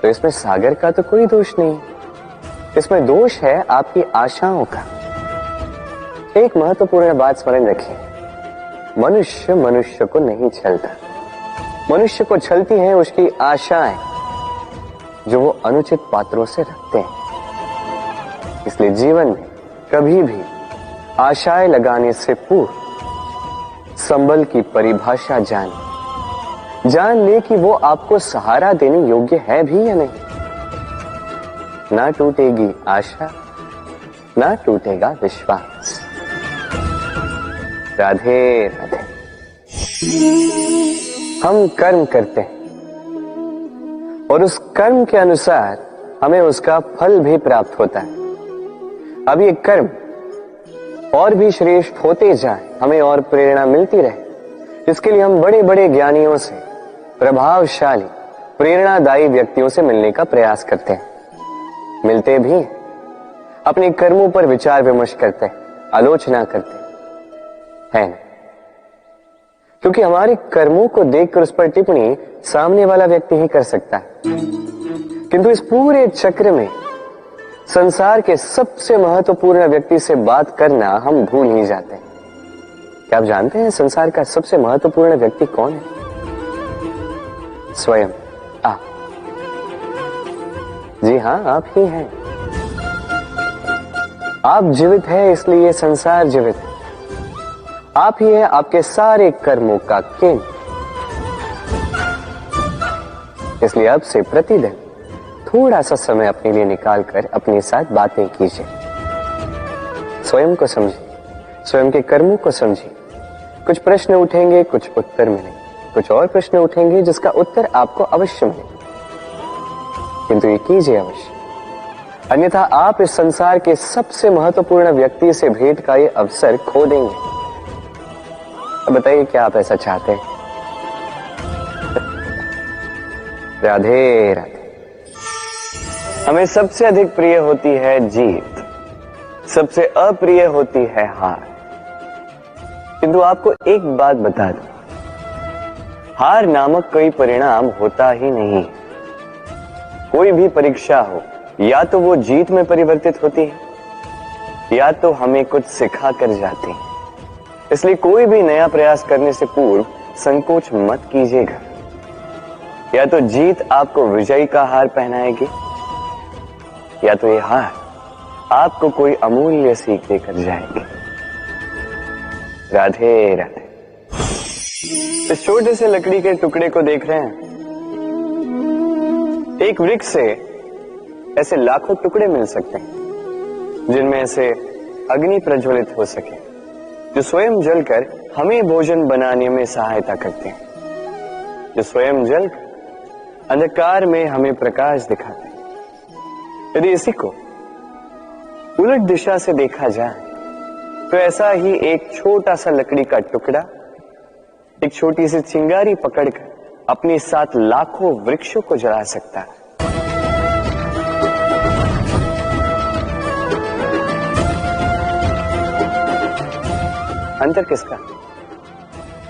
तो इसमें सागर का तो कोई दोष नहीं, इसमें दोष है आपकी आशाओं का। एक महत्वपूर्ण बात स्मरण रखिए, मनुष्य मनुष्य को नहीं छलता। मनुष्य को छलती हैं उसकी आशाएं जो वो अनुचित पात्रों से रखते हैं। इसलिए जीवन में कभी भी आशाएं लगाने से पूर्व संबल की परिभाषा जान ले कि वो आपको सहारा देने योग्य है भी या नहीं। ना टूटेगी आशा, ना टूटेगा विश्वास। राधे राधे। हम कर्म करते हैं और उस कर्म के अनुसार हमें उसका फल भी प्राप्त होता है। अब ये कर्म और भी श्रेष्ठ होते जाएं, हमें और प्रेरणा मिलती रहे। इसके लिए हम बड़े बड़े ज्ञानियों से, प्रभावशाली प्रेरणादायी व्यक्तियों से मिलने का प्रयास करते हैं, मिलते भी हैं, अपने कर्मों पर विचार विमर्श करते हैं, आलोचना करते हैं, क्योंकि हमारे कर्मों को देखकर उस पर टिप्पणी सामने वाला व्यक्ति ही कर सकता है। किंतु इस पूरे चक्र में संसार के सबसे महत्वपूर्ण व्यक्ति से बात करना हम भूल ही जाते हैं। क्या आप जानते हैं संसार का सबसे महत्वपूर्ण व्यक्ति कौन है? स्वयं आप। जी हां, आप ही हैं। आप जीवित हैं, इसलिए संसार जीवित है। आप ही हैं आपके सारे कर्मों का केंद्र। इसलिए अब से प्रतिदिन थोड़ा सा समय अपने लिए निकालकर अपने साथ बातें कीजिए। स्वयं को समझिए, स्वयं के कर्मों को समझिए। कुछ प्रश्न उठेंगे, कुछ उत्तर मिलेंगे, कुछ और प्रश्न उठेंगे जिसका उत्तर आपको अवश्य मिलेगा, किंतु ये कीजिए अवश्य, अन्यथा आप इस संसार के सबसे महत्वपूर्ण व्यक्ति से भेंट का ये अवसर खो देंगे। अब बताइए, क्या आप ऐसा चाहते हैं? राधे राधे। हमें सबसे अधिक प्रिय होती है जीत, सबसे अप्रिय होती है हार। किंतु आपको एक बात बता दूं, हार नामक कोई परिणाम होता ही नहीं। कोई भी परीक्षा हो, या तो वो जीत में परिवर्तित होती है, या तो हमें कुछ सिखा कर जाती है। इसलिए कोई भी नया प्रयास करने से पूर्व संकोच मत कीजिएगा। या तो जीत आपको विजयी का हार पहनाएगी, या तो ये हार आपको कोई अमूल्य सीख देकर जाएगी। राधे राधे। इस छोटे से लकड़ी के टुकड़े को देख रहे हैं? एक वृक्ष से ऐसे लाखों टुकड़े मिल सकते हैं, जिनमें से अग्नि प्रज्वलित हो सके, जो स्वयं जलकर हमें भोजन बनाने में सहायता करते हैं, जो स्वयं जलकर अंधकार में हमें प्रकाश दिखाते हैं। यदि इसी को उलट दिशा से देखा जाए तो ऐसा ही एक छोटा सा लकड़ी का टुकड़ा एक छोटी सी चिंगारी पकड़कर अपने साथ लाखों वृक्षों को जला सकता है। अंतर किसका?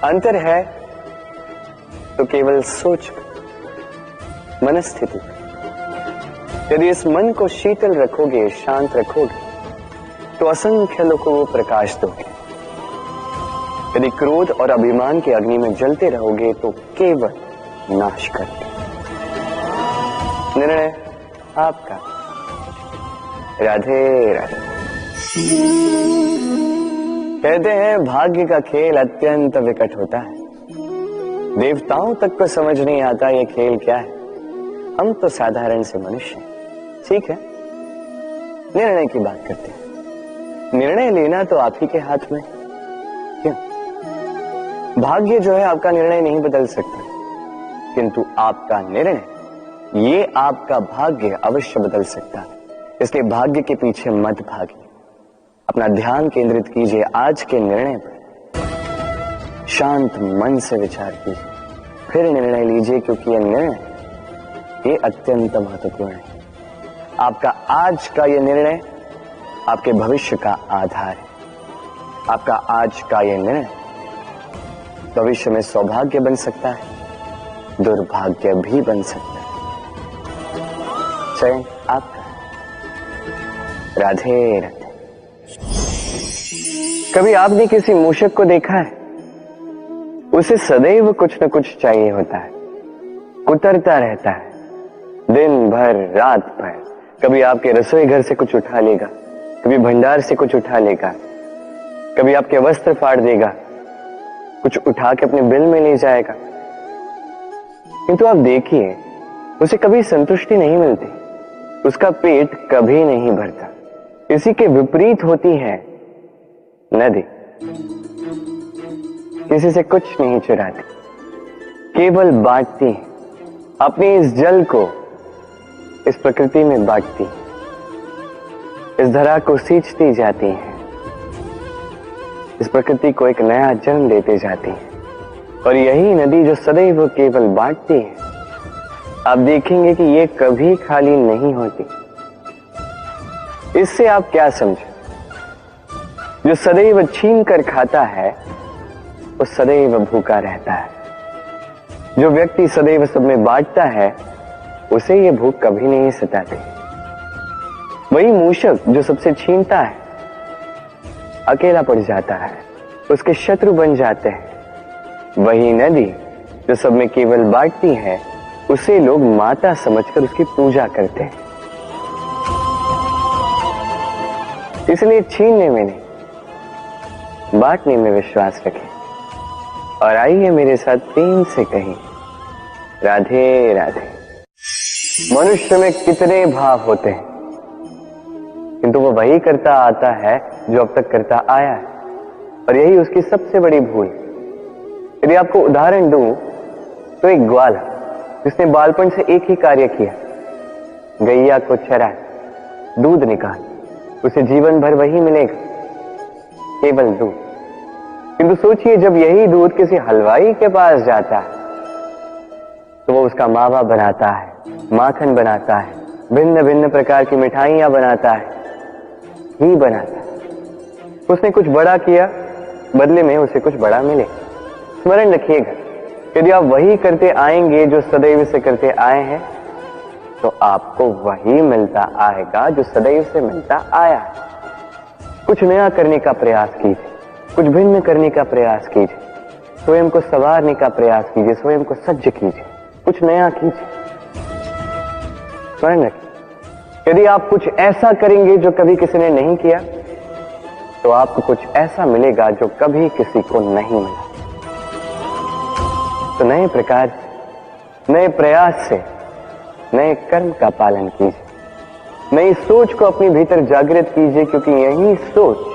अंतर है तो केवल सोच, मनस्थिति। यदि इस मन को शीतल रखोगे, शांत रखोगे, तो असंख्य लोगों को प्रकाश दोगे। यदि क्रोध और अभिमान की अग्नि में जलते रहोगे तो केवल नाश करोगे। निर्णय आपका। राधे राधे। कहते हैं भाग्य का खेल अत्यंत विकट होता है। देवताओं तक को समझ नहीं आता ये खेल क्या है। हम तो साधारण से मनुष्य हैं। ठीक है, निर्णय की बात करते हैं। निर्णय लेना तो आप ही के हाथ में। क्यों? भाग्य जो है आपका निर्णय नहीं बदल सकता, किंतु आपका निर्णय ये आपका भाग्य अवश्य बदल सकता है। इसलिए भाग्य के पीछे मत भागिए, अपना ध्यान केंद्रित कीजिए आज के निर्णय पर। शांत मन से विचार कीजिए, फिर निर्णय लीजिए, क्योंकि यह निर्णय ये अत्यंत महत्वपूर्ण है। आपका आज का यह निर्णय आपके भविष्य का आधार है। आपका आज का यह निर्णय भविष्य में सौभाग्य बन सकता है, दुर्भाग्य भी बन सकता है। चयन आपका। राधे राधे। कभी आपने किसी मूषक को देखा है? उसे सदैव कुछ न कुछ चाहिए होता है, कुतरता रहता है दिन भर रात भर। कभी आपके रसोई घर से कुछ उठा लेगा, कभी भंडार से कुछ उठा लेगा, कभी आपके वस्त्र फाड़ देगा, कुछ उठा के अपने बिल में ले जाएगा। किंतु आप देखिए, उसे कभी संतुष्टि नहीं मिलती, उसका पेट कभी नहीं भरता। इसी के विपरीत होती है नदी। किसी से कुछ नहीं चुराती, केवल बांटती है। अपने इस जल को इस प्रकृति में बांटती, इस धरा को सींचती जाती है, इस प्रकृति को एक नया जन्म देते जाती है। और यही नदी जो सदैव केवल बांटती है, आप देखेंगे कि ये कभी खाली नहीं होती। इससे आप क्या समझे? जो सदैव छीन कर खाता है वो सदैव भूखा रहता है। जो व्यक्ति सदैव सब में बांटता है उसे ये भूख कभी नहीं सताती। वही मूषक जो सबसे छीनता है अकेला पड़ जाता है, उसके शत्रु बन जाते हैं। वही नदी जो सब में केवल बांटती है उसे लोग माता समझकर उसकी पूजा करते हैं। इसलिए छीनने में नहीं, बांटने में विश्वास रखें। और आइए मेरे साथ प्रेम से कहें, राधे राधे। मनुष्य में कितने भाव होते हैं, किंतु वो वही करता आता है जो अब तक करता आया है, और यही उसकी सबसे बड़ी भूल। यदि आपको उदाहरण दूं तो एक ग्वाला जिसने बालपन से एक ही कार्य किया, गैया को चराए, दूध निकाल, उसे जीवन भर वही मिलेगा, केवल दूध। किंतु सोचिए जब यही दूध किसी हलवाई के पास जाता है तो वो उसका मावा बनाता है, माखन बनाता है, भिन्न भिन्न प्रकार की मिठाइयां बनाता है, घी बनाता है। उसने कुछ बड़ा किया, बदले में उसे कुछ बड़ा मिले। स्मरण रखिएगा, यदि आप वही करते आएंगे जो सदैव से करते आए हैं तो आपको वही मिलता आएगा जो सदैव से मिलता आया है। कुछ नया करने का प्रयास कीजिए, कुछ भिन्न करने का प्रयास कीजिए, स्वयं को संवारने का प्रयास कीजिए, स्वयं को सज्ज कीजिए, कुछ नया कीजिए। स्मरण रखिए, यदि आप कुछ ऐसा करेंगे जो कभी किसी ने नहीं किया तो आपको कुछ ऐसा मिलेगा जो कभी किसी को नहीं मिला। तो नए प्रकार, नए प्रयास से नए कर्म का पालन कीजिए, नई सोच को अपने भीतर जागृत कीजिए, क्योंकि यही सोच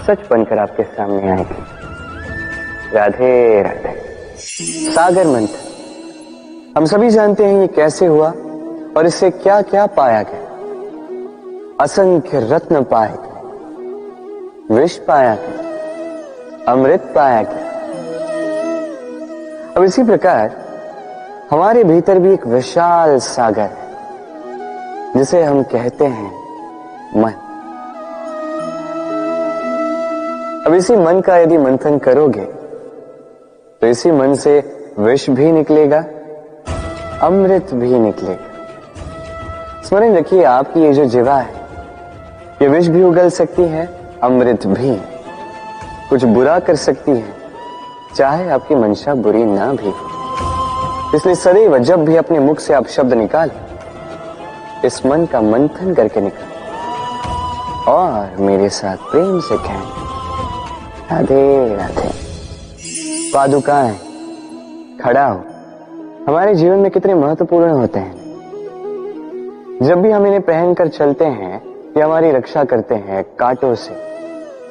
सच बनकर आपके सामने आएगी। राधे राधे। सागर मंथन हम सभी जानते हैं ये कैसे हुआ और इससे क्या क्या पाया गया। असंख्य रत्न पाए गए, विष पाया गया, अमृत पाया गया। अब इसी प्रकार हमारे भीतर भी एक विशाल सागर है जिसे हम कहते हैं मन। अब इसी मन का यदि मंथन करोगे तो इसी मन से विष भी निकलेगा, अमृत भी निकलेगा। स्मरण रखिए, आपकी ये जो जीवा है ये विष भी उगल सकती है, अमृत भी। कुछ बुरा कर सकती है, चाहे आपकी मंशा बुरी ना भी हो। इसलिए सदैव जब भी अपने मुख से आप शब्द निकालें, इस मन का मंथन करके निकालें और मेरे साथ प्रेम से कहें, राधे राधे। पादुकाएं, खड़ा हो, हमारे जीवन में कितने महत्वपूर्ण होते हैं। जब भी हम इन्हें पहनकर चलते हैं ये हमारी रक्षा करते हैं कांटों से,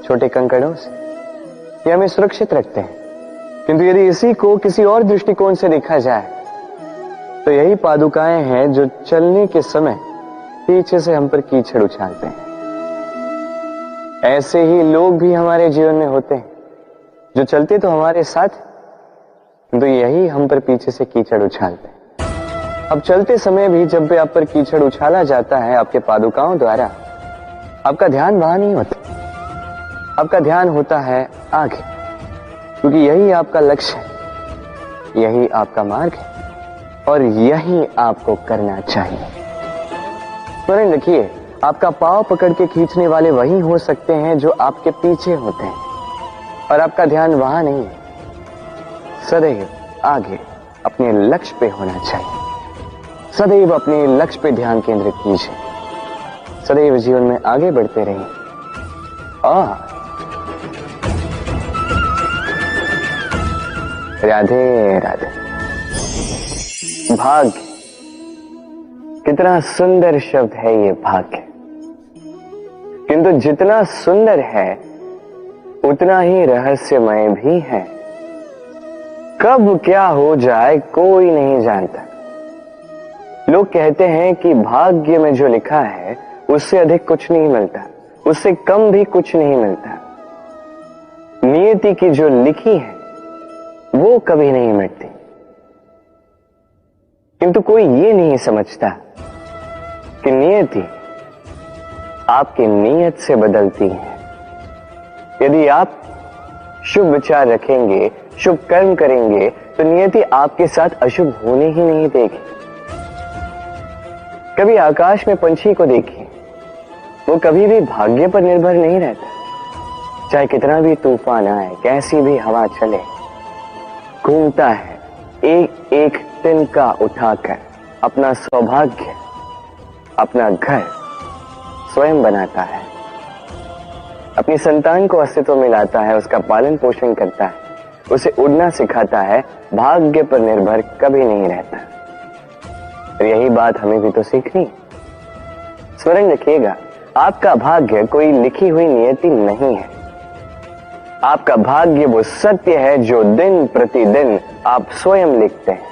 छोटे कंकड़ों से, ये हमें सुरक्षित रखते हैं। किंतु यदि इसी को किसी और दृष्टिकोण से देखा जाए तो यही पादुकाएं हैं जो चलने के समय पीछे से हम पर कीचड़ उछालते हैं। ऐसे ही लोग भी हमारे जीवन में होते हैं जो चलते तो हमारे साथ, किंतु यही हम पर पीछे से कीचड़ उछालते हैं। अब चलते समय भी जब भी आप पर कीचड़ उछाला जाता है आपके पादुकाओं द्वारा, आपका ध्यान वहां नहीं होता, आपका ध्यान होता है आगे, क्योंकि यही आपका लक्ष्य है, यही आपका मार्ग है और यही आपको करना चाहिए। स्मरण रखिए, आपका पांव पकड़ के खींचने वाले वही हो सकते हैं जो आपके पीछे होते हैं, और आपका ध्यान वहां नहीं है। सदैव आगे अपने लक्ष्य पे होना चाहिए। सदैव अपने लक्ष्य पे ध्यान केंद्रित कीजिए, सदैव जीवन में आगे बढ़ते रहिए। और राधे राधे। भाग्य, कितना सुंदर शब्द है ये भाग्य, किंतु जितना सुंदर है उतना ही रहस्यमय भी है। कब क्या हो जाए कोई नहीं जानता। लोग कहते हैं कि भाग्य में जो लिखा है उससे अधिक कुछ नहीं मिलता, उससे कम भी कुछ नहीं मिलता। नियति की जो लिखी है वो कभी नहीं मिटती, किंतु कोई ये नहीं समझता कि नियति आपकी नीयत से बदलती है। यदि आप शुभ विचार रखेंगे, शुभ कर्म करेंगे, तो नियति आपके साथ अशुभ होने ही नहीं देगी। कभी आकाश में पंछी को देखिए, वो कभी भी भाग्य पर निर्भर नहीं रहता। चाहे कितना भी तूफान आए, कैसी भी हवा चले, घूमता है एक एक तिनका उठाकर अपना सौभाग्य, अपना घर स्वयं बनाता है, अपनी संतान को अस्तित्व में लाता है, उसका पालन पोषण करता है, उसे उड़ना सिखाता है, भाग्य पर निर्भर कभी नहीं रहता। और यही बात हमें भी तो सीखनी। स्मरण रखिएगा, आपका भाग्य कोई लिखी हुई नियति नहीं है। आपका भाग्य वो सत्य है जो दिन प्रतिदिन आप स्वयं लिखते हैं,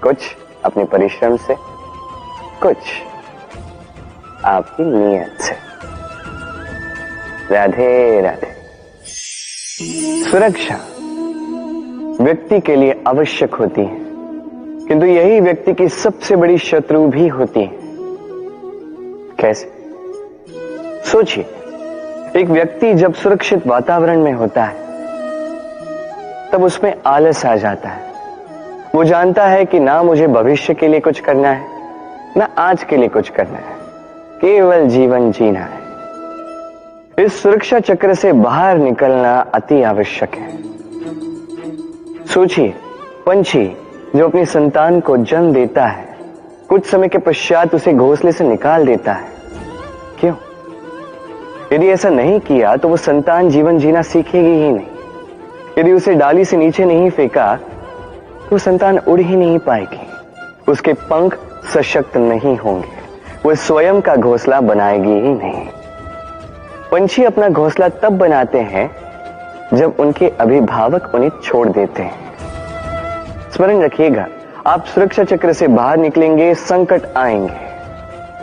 कुछ अपने परिश्रम से, कुछ आपकी नियत से। राधे राधे। सुरक्षा व्यक्ति के लिए आवश्यक होती है, किंतु यही व्यक्ति की सबसे बड़ी शत्रु भी होती है। कैसे? सोचिए, एक व्यक्ति जब सुरक्षित वातावरण में होता है तब उसमें आलस आ जाता है। वो जानता है कि ना मुझे भविष्य के लिए कुछ करना है, ना आज के लिए कुछ करना है, केवल जीवन जीना है। इस सुरक्षा चक्र से बाहर निकलना अति आवश्यक है। सोचिए, पंछी जो अपनी संतान को जन्म देता है, कुछ समय के पश्चात उसे घोंसले से निकाल देता है। क्यों? यदि ऐसा नहीं किया तो वो संतान जीवन जीना सीखेगी ही नहीं। यदि उसे डाली से नीचे नहीं फेंका तो संतान उड़ ही नहीं पाएगी, उसके पंख सशक्त नहीं होंगे, वो स्वयं का घोंसला बनाएगी ही नहीं। पंछी अपना घोंसला तब बनाते हैं जब उनके अभिभावक उन्हें छोड़ देते हैं। स्मरण रखिएगा, आप सुरक्षा चक्र से बाहर निकलेंगे, संकट आएंगे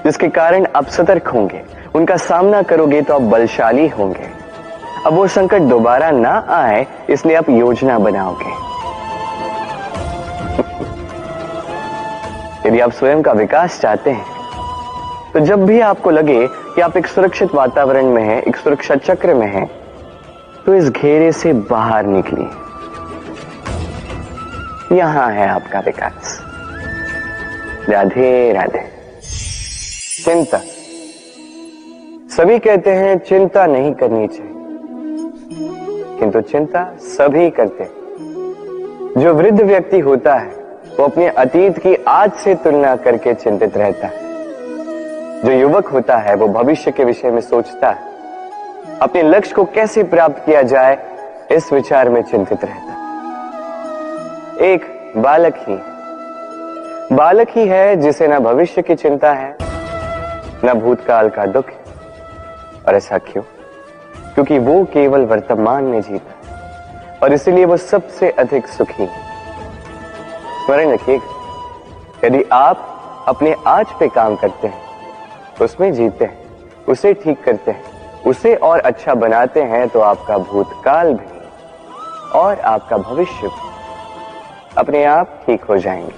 जिसके कारण आप सतर्क होंगे, उनका सामना करोगे तो आप बलशाली होंगे। अब वो संकट दोबारा ना आए इसलिए आप योजना बनाओगे। यदि आप स्वयं का विकास चाहते हैं तो जब भी आपको लगे कि आप एक सुरक्षित वातावरण में हैं, एक सुरक्षा चक्र में हैं, तो इस घेरे से बाहर निकलिए। यहां है आपका विकास। राधे राधे। चिंता, सभी कहते हैं चिंता नहीं करनी चाहिए, किंतु चिंता सभी करते हैं। जो वृद्ध व्यक्ति होता है वो अपने अतीत की आज से तुलना करके चिंतित रहता है। जो युवक होता है वो भविष्य के विषय में सोचता है, अपने लक्ष्य को कैसे प्राप्त किया जाए इस विचार में चिंतित रहता है। एक बालक ही है जिसे न भविष्य की चिंता है, न भूतकाल का दुख है। और ऐसा क्यों? क्योंकि वो केवल वर्तमान में जीता है और इसीलिए वो सबसे अधिक सुखी है। स्मरण रखिएगा, यदि आप अपने आज पे काम करते हैं, उसमें जीते हैं, उसे ठीक करते हैं, उसे और अच्छा बनाते हैं, तो आपका भूतकाल भी और आपका भविष्य भी अपने आप ठीक हो जाएंगे।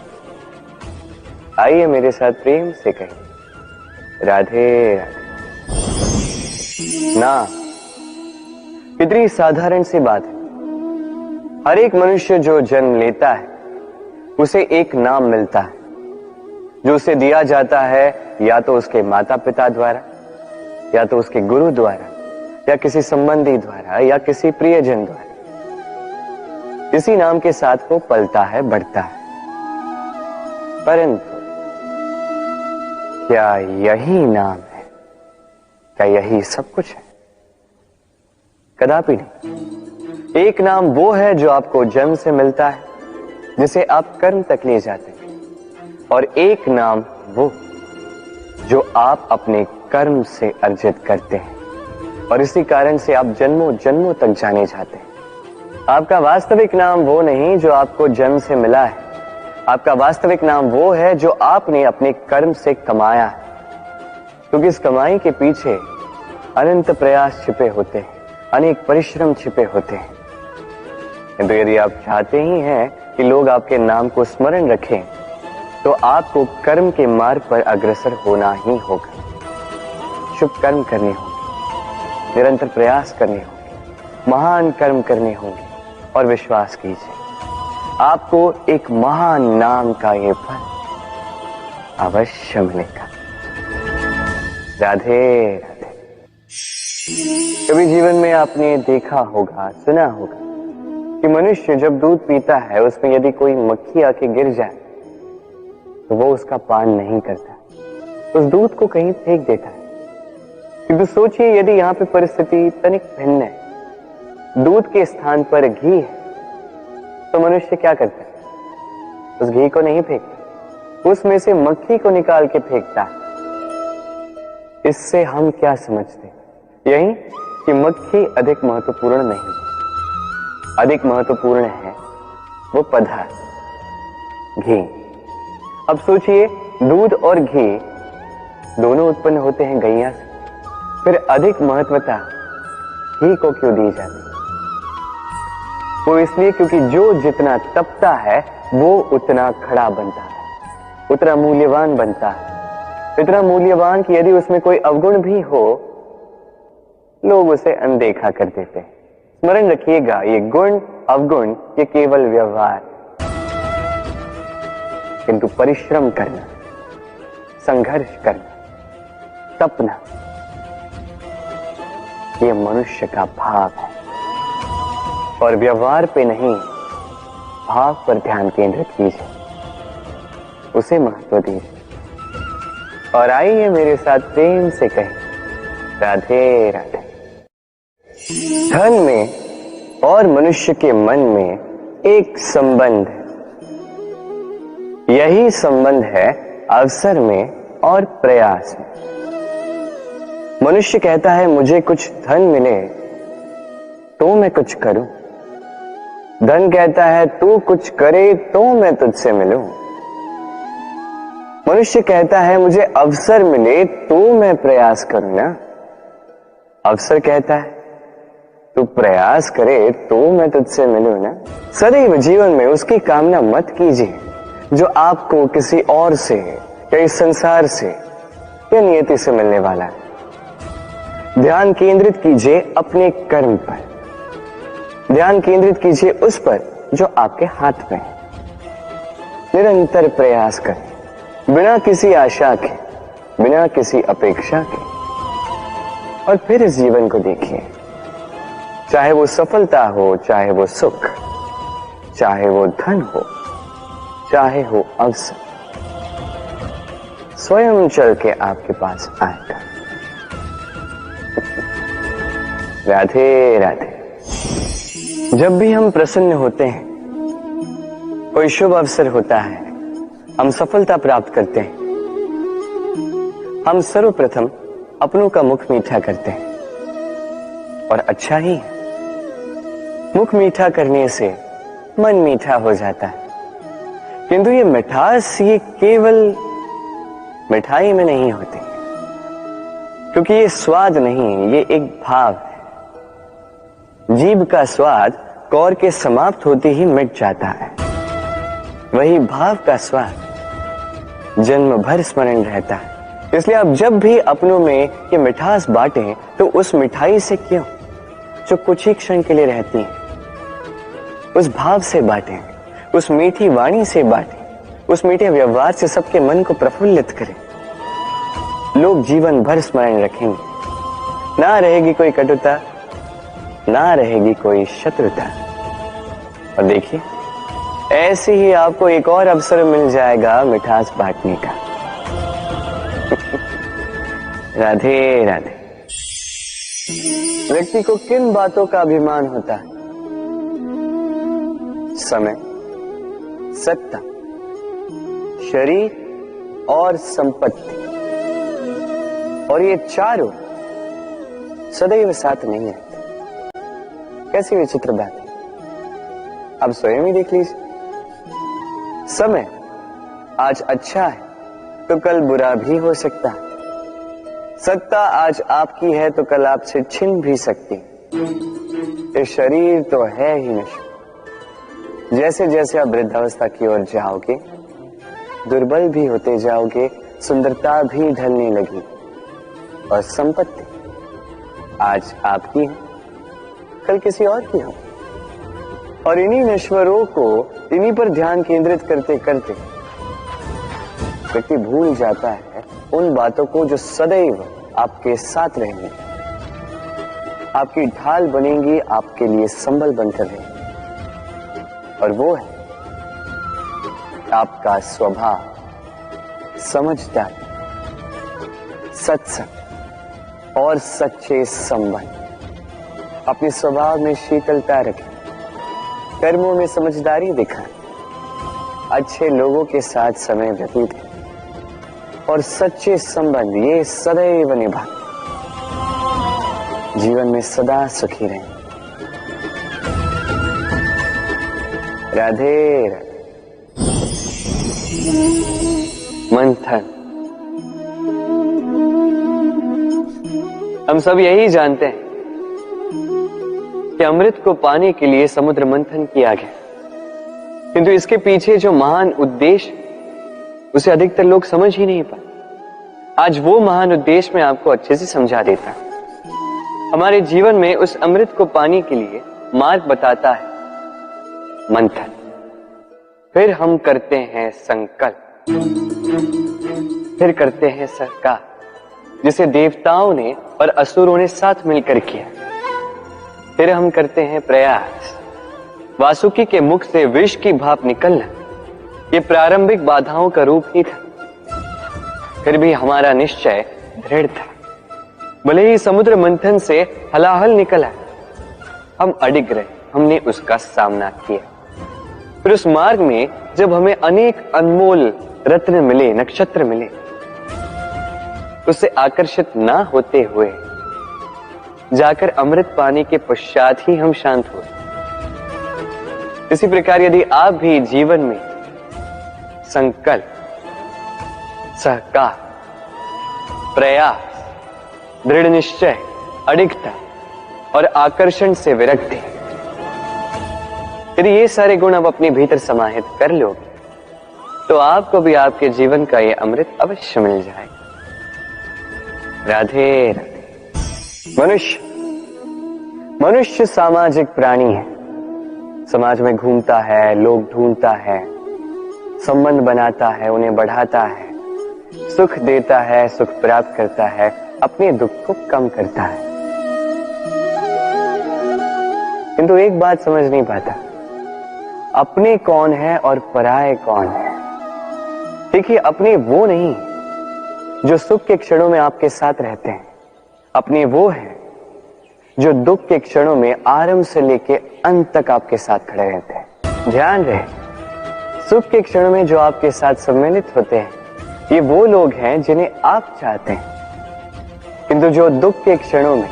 आइए मेरे साथ प्रेम से कहें, राधे राधे। ना, कितनी साधारण सी बात है। हर एक मनुष्य जो जन्म लेता है उसे एक नाम मिलता है, जो उसे दिया जाता है या तो उसके माता पिता द्वारा, या तो उसके गुरु द्वारा, या किसी संबंधी द्वारा, या किसी प्रियजन द्वारा। इसी नाम के साथ वो पलता है, बढ़ता है। परंतु क्या यही नाम है? क्या यही सब कुछ है? कदापि नहीं। एक नाम वो है जो आपको जन्म से मिलता है, जिसे आप कर्म तक ले जाते हैं, और एक नाम वो जो आप अपने कर्म से अर्जित करते हैं, और इसी कारण से आप जन्मों जन्मों तक जाने जाते हैं। आपका वास्तविक नाम वो नहीं जो आपको जन्म से मिला है, आपका वास्तविक नाम वो है जो आपने अपने कर्म से कमाया है। क्योंकि इस कमाई के पीछे अनंत प्रयास छिपे होते हैं, अनेक परिश्रम छिपे होते हैं। किंतु यदि आप चाहते ही हैं कि लोग आपके नाम को स्मरण रखें, तो आपको कर्म के मार्ग पर अग्रसर होना ही होगा। शुभ कर्म करने होंगे, निरंतर प्रयास करने होंगे, महान कर्म करने होंगे, और विश्वास कीजिए आपको एक महान नाम का ये फल अवश्य मिलेगा। राधे राधे। कभी जीवन में आपने देखा होगा, सुना होगा कि मनुष्य जब दूध पीता है, उसमें यदि कोई मक्खी आके गिर जाए तो वो उसका पान नहीं करता, उस दूध को कहीं फेंक देता है। किंतु सोचिए यदि यहाँ पे परिस्थिति तनिक भिन्न है, दूध के स्थान पर घी है, तो मनुष्य क्या करता है? उस घी को नहीं फेंकता, उसमें से मक्खी को निकाल के फेंकता है। इससे हम क्या समझते हैं? यही कि मक्खी अधिक महत्वपूर्ण नहीं, अधिक महत्वपूर्ण है वो पदार्थ घी। अब सोचिए दूध और घी दोनों उत्पन्न होते हैं गैया से, फिर अधिक महत्वता घी को क्यों दी जाती? वो इसलिए क्योंकि जो जितना तपता है वो उतना खड़ा बनता है, उतना मूल्यवान बनता है, इतना मूल्यवान कि यदि उसमें कोई अवगुण भी हो लोग उसे अनदेखा कर देते हैं। स्मरण रखिएगा, ये गुण अवगुण ये केवल व्यवहार, किंतु परिश्रम करना, संघर्ष करना, तपना, ये मनुष्य का भाव है। और व्यवहार पे नहीं, भाव पर ध्यान केंद्रित कीजिए, उसे महत्व दीजिए। और आइए मेरे साथ प्रेम से कहें, राधे राधे। धन में और मनुष्य के मन में एक संबंध है, यही संबंध है अवसर में और प्रयास में। मनुष्य कहता है मुझे कुछ धन मिले तो मैं कुछ करूं, धन कहता है तू कुछ करे तो मैं तुझसे मिलूं। मनुष्य कहता है मुझे अवसर मिले तो मैं प्रयास करूं ना, अवसर कहता है तू प्रयास करे तो मैं तुझसे मिलूं ना। सदैव जीवन में उसकी कामना मत कीजिए जो आपको किसी और से या इस संसार से या नियति से मिलने वाला है। ध्यान केंद्रित कीजिए अपने कर्म पर, ध्यान केंद्रित कीजिए उस पर जो आपके हाथ में है। निरंतर प्रयास करें, बिना किसी आशा के, बिना किसी अपेक्षा के, और फिर इस जीवन को देखिए, चाहे वो सफलता हो, चाहे वो सुख, चाहे वो धन हो, चाहे हो अवसर, स्वयं चल के आपके पास आएगा। राधे राधे। जब भी हम प्रसन्न होते हैं, कोई शुभ अवसर होता है, हम सफलता प्राप्त करते हैं, हम सर्वप्रथम अपनों का मुख मीठा करते हैं। और अच्छा ही है, मुख मीठा करने से मन मीठा हो जाता है। किंतु ये मिठास ये केवल मिठाई में नहीं होती, क्योंकि ये स्वाद नहीं, ये एक भाव है। जीभ का स्वाद कौर के समाप्त होते ही मिट जाता है, वही भाव का स्वाद जन्म भर स्मरण रहता है। इसलिए आप जब भी अपनों में ये मिठास बांटें तो उस मिठाई से क्यों, जो कुछ ही क्षण के लिए रहती है, उस भाव से बांटें, उस मीठी वाणी से बांटें, उस मीठे व्यवहार से सबके मन को प्रफुल्लित करें। लोग जीवन भर स्मरण रखेंगे, ना रहेगी कोई कटुता, ना रहेगी कोई शत्रुता। और देखिए ऐसे ही आपको एक और अवसर मिल जाएगा मिठास बांटने का। राधे राधे। व्यक्ति को किन बातों का अभिमान होता है? समय, सत्ता, शरीर और संपत्ति। और ये चारों सदैव साथ नहीं रहते। कैसी विचित्र बात है, आप स्वयं ही देख लीजिए। समय आज अच्छा है तो कल बुरा भी हो सकता है, सत्ता आज आपकी है तो कल आपसे छिन भी सकती। ये शरीर तो है ही नश्वर। जैसे जैसे आप वृद्धावस्था की ओर जाओगे, दुर्बल भी होते जाओगे, सुंदरता भी ढलने लगी और संपत्ति आज आपकी है, कल किसी और की हो। और इन्हीं नश्वरों को, इन्हीं पर ध्यान केंद्रित करते करते व्यक्ति भूल जाता है उन बातों को जो सदैव आपके साथ रहेंगे, आपकी ढाल बनेंगी, आपके लिए संबल बनकर रहेंगी। और वो है आपका स्वभाव, समझदारी, सत्संग और सच्चे संबंध। अपने स्वभाव में शीतलता रखें, कर्मों में समझदारी दिखाएं, अच्छे लोगों के साथ समय व्यतीत करें और सच्चे संबंध ये सदैव निभाएं। जीवन में सदा सुखी रहें। राधे राधे। मंथन। हम सब यही जानते हैं कि अमृत को पाने के लिए समुद्र मंथन किया गया, किंतु इसके पीछे जो महान उद्देश्य उसे अधिकतर लोग समझ ही नहीं पाए। आज वो महान उद्देश्य मैं आपको अच्छे से समझा देता हूं। हमारे जीवन में उस अमृत को पाने के लिए मार्ग बताता है मंथन। फिर हम करते हैं संकल्प, फिर करते हैं सरकार, जिसे देवताओं ने और असुरों ने साथ मिलकर किया। फिर हम करते हैं प्रयास। वासुकी के मुख से विष की भाप निकलना ये प्रारंभिक बाधाओं का रूप ही था। फिर भी हमारा निश्चय दृढ़ था। भले ही समुद्र मंथन से हलाहल निकला, हम अडिग रहे, हमने उसका सामना किया। फिर उस मार्ग में जब हमें अनेक अनमोल रत्न मिले, नक्षत्र मिले, उससे आकर्षित ना होते हुए जाकर अमृत पाने के पश्चात ही हम शांत हुए। इसी प्रकार यदि आप भी जीवन में संकल्प, सहकार, प्रयास, दृढ़ निश्चय, अडिगता और आकर्षण से विरक्ति, यदि ये सारे गुण आप अपने भीतर समाहित कर लोगे तो आपको भी आपके जीवन का ये अमृत अवश्य मिल जाएगा। राधे राधे। मनुष्य सामाजिक प्राणी है। समाज में घूमता है, लोग ढूंढता है, संबंध बनाता है, उन्हें बढ़ाता है, सुख देता है, सुख प्राप्त करता है, अपने दुख को कम करता है। किंतु एक बात समझ नहीं पाता, अपने कौन है और पराये कौन है। देखिए, अपने वो नहीं जो सुख के क्षणों में आपके साथ रहते हैं, अपने वो है जो दुख के क्षणों में आरंभ से लेके अंत तक आपके साथ खड़े रहते हैं। ध्यान रहे, सुख के क्षणों में जो आपके साथ सम्मिलित होते हैं ये वो लोग हैं जिन्हें आप चाहते हैं, किंतु जो दुख के क्षणों में,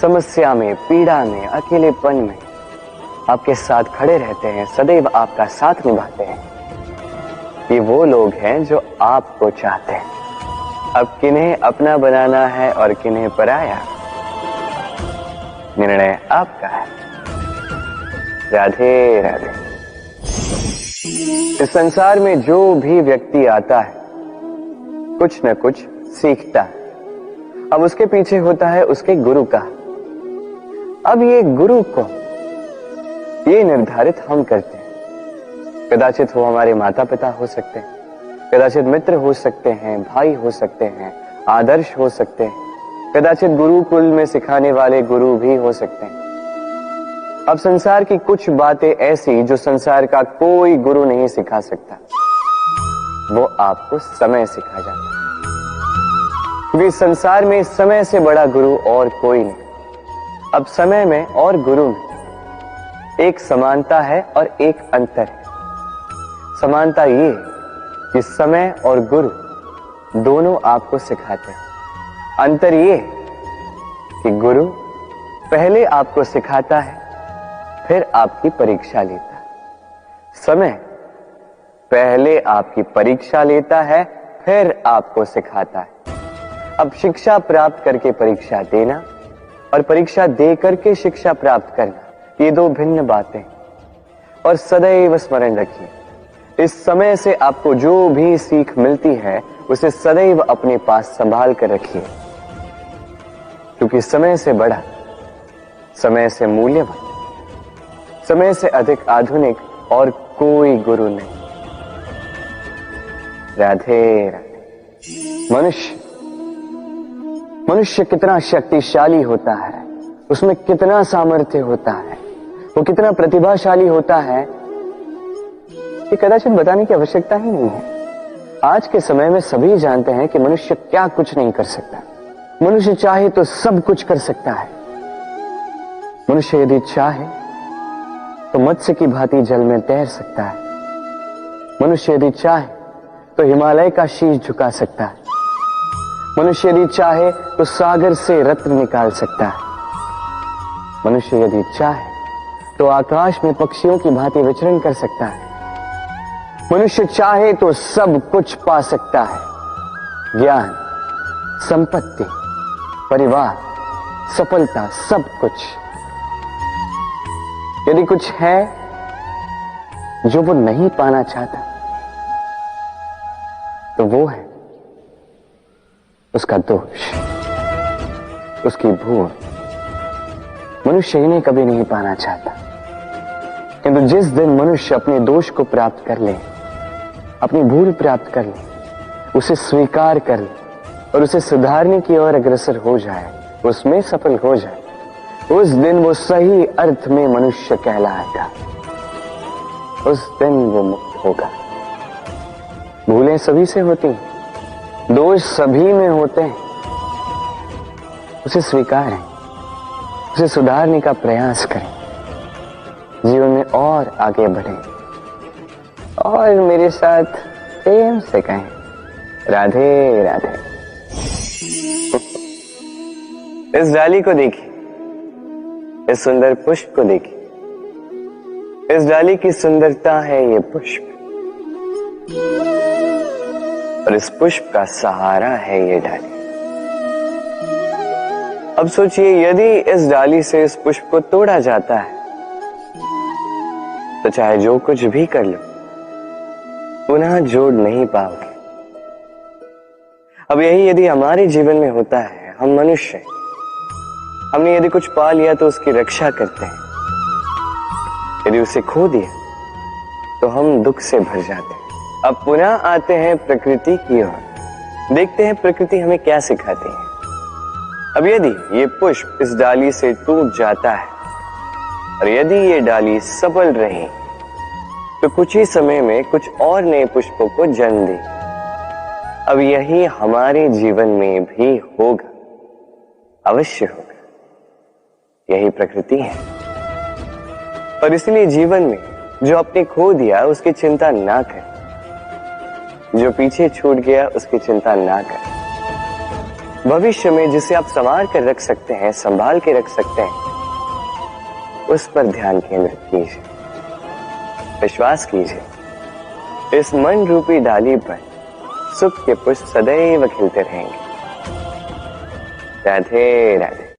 समस्या में, पीड़ा में, अकेलेपन में आपके साथ खड़े रहते हैं, सदैव आपका साथ निभाते हैं, ये वो लोग हैं जो आपको चाहते हैं। अब किन्हें अपना बनाना है और किन्हें पराया, निर्णय आपका है। राधे राधे। इस संसार में जो भी व्यक्ति आता है कुछ न कुछ सीखता है। अब उसके पीछे होता है उसके गुरु का। अब ये गुरु को ये निर्धारित हम करते हैं। कदाचित वो हमारे माता पिता हो सकते हैं, कदाचित मित्र हो सकते हैं, भाई हो सकते हैं, आदर्श हो सकते हैं, कदाचित गुरुकुल में सिखाने वाले गुरु भी हो सकते हैं। अब संसार की कुछ बातें ऐसी जो संसार का कोई गुरु नहीं सिखा सकता, वो आपको समय सिखा जाता है। क्योंकि संसार में समय से बड़ा गुरु और कोई नहीं। अब समय में और गुरु में एक समानता है और एक अंतर है। समानता ये कि समय और गुरु दोनों आपको सिखाते हैं। अंतर ये कि गुरु पहले आपको सिखाता है, फिर आपकी परीक्षा लेता है। समय पहले आपकी परीक्षा लेता है, फिर आपको सिखाता है। अब शिक्षा प्राप्त करके परीक्षा देना और परीक्षा दे करके शिक्षा प्राप्त करना, ये दो भिन्न बातें। और सदैव स्मरण रखिए, इस समय से आपको जो भी सीख मिलती है उसे सदैव अपने पास संभाल कर रखिए, क्योंकि समय से बड़ा, समय से मूल्यवान, समय से अधिक आधुनिक और कोई गुरु नहीं। राधे राधे। मनुष्य कितना शक्तिशाली होता है, उसमें कितना सामर्थ्य होता है, वो कितना प्रतिभाशाली होता है, ये कदाचित बताने की आवश्यकता ही नहीं है। आज के समय में सभी जानते हैं कि मनुष्य क्या कुछ नहीं कर सकता। मनुष्य चाहे तो सब कुछ कर सकता है। मनुष्य यदि चाहे तो मत्स्य की भांति जल में तैर सकता है। मनुष्य यदि चाहे तो हिमालय का शीश झुका सकता है। मनुष्य यदि चाहे तो सागर से रत्न निकाल सकता है। मनुष्य यदि चाहे तो आकाश में पक्षियों की भांति विचरण कर सकता है। मनुष्य चाहे तो सब कुछ पा सकता है, ज्ञान, संपत्ति, परिवार, सफलता, सब कुछ। यदि कुछ है जो वो नहीं पाना चाहता तो वो है उसका दोष, उसकी भूल। मनुष्य इन्हें कभी नहीं पाना चाहता, किंतु जिस दिन मनुष्य अपने दोष को प्राप्त कर ले, अपनी भूल प्राप्त कर ले, उसे स्वीकार कर ले और उसे सुधारने की ओर अग्रसर हो जाए, उसमें सफल हो जाए, उस दिन वो सही अर्थ में मनुष्य कहलाएगा। उस दिन वो मुक्त होगा। भूलें सभी से होती हैं, दोष सभी में होते हैं, उसे स्वीकारें, उसे सुधारने का प्रयास करें, जीवन में और आगे बढ़ें और मेरे साथ प्रेम से कहें, राधे राधे। इस डाली को देखिए, इस सुंदर पुष्प को देखिए। इस डाली की सुंदरता है ये पुष्प, और इस पुष्प का सहारा है ये डाली। अब सोचिए, यदि इस डाली से इस पुष्प को तोड़ा जाता है तो चाहे जो कुछ भी कर लो, पुनः जोड़ नहीं पाओगे। अब यही यदि हमारे जीवन में होता है, हम मनुष्य हैं, हमने यदि कुछ पा लिया तो उसकी रक्षा करते हैं, यदि उसे खो दिया तो हम दुख से भर जाते हैं। अब पुनः आते हैं प्रकृति की ओर, देखते हैं प्रकृति हमें क्या सिखाती है। अब यदि ये पुष्प इस डाली से टूट जाता है और यदि ये डाली सफल रही तो कुछ ही समय में कुछ और नए पुष्पों को जन्म दी। अब यही हमारे जीवन में भी होगा, अवश्य होगा। यही प्रकृति है। और इसलिए जीवन में जो आपने खो दिया उसकी चिंता ना कर, जो पीछे छूट गया उसकी चिंता ना कर। भविष्य में जिसे आप संवार कर रख सकते हैं, संभाल के रख सकते हैं, उस पर ध्यान केंद्रित कीजिए, विश्वास कीजिए। इस मन रूपी डाली पर सुख के पुष्प सदैव खिलते रहेंगे। राधे राधे।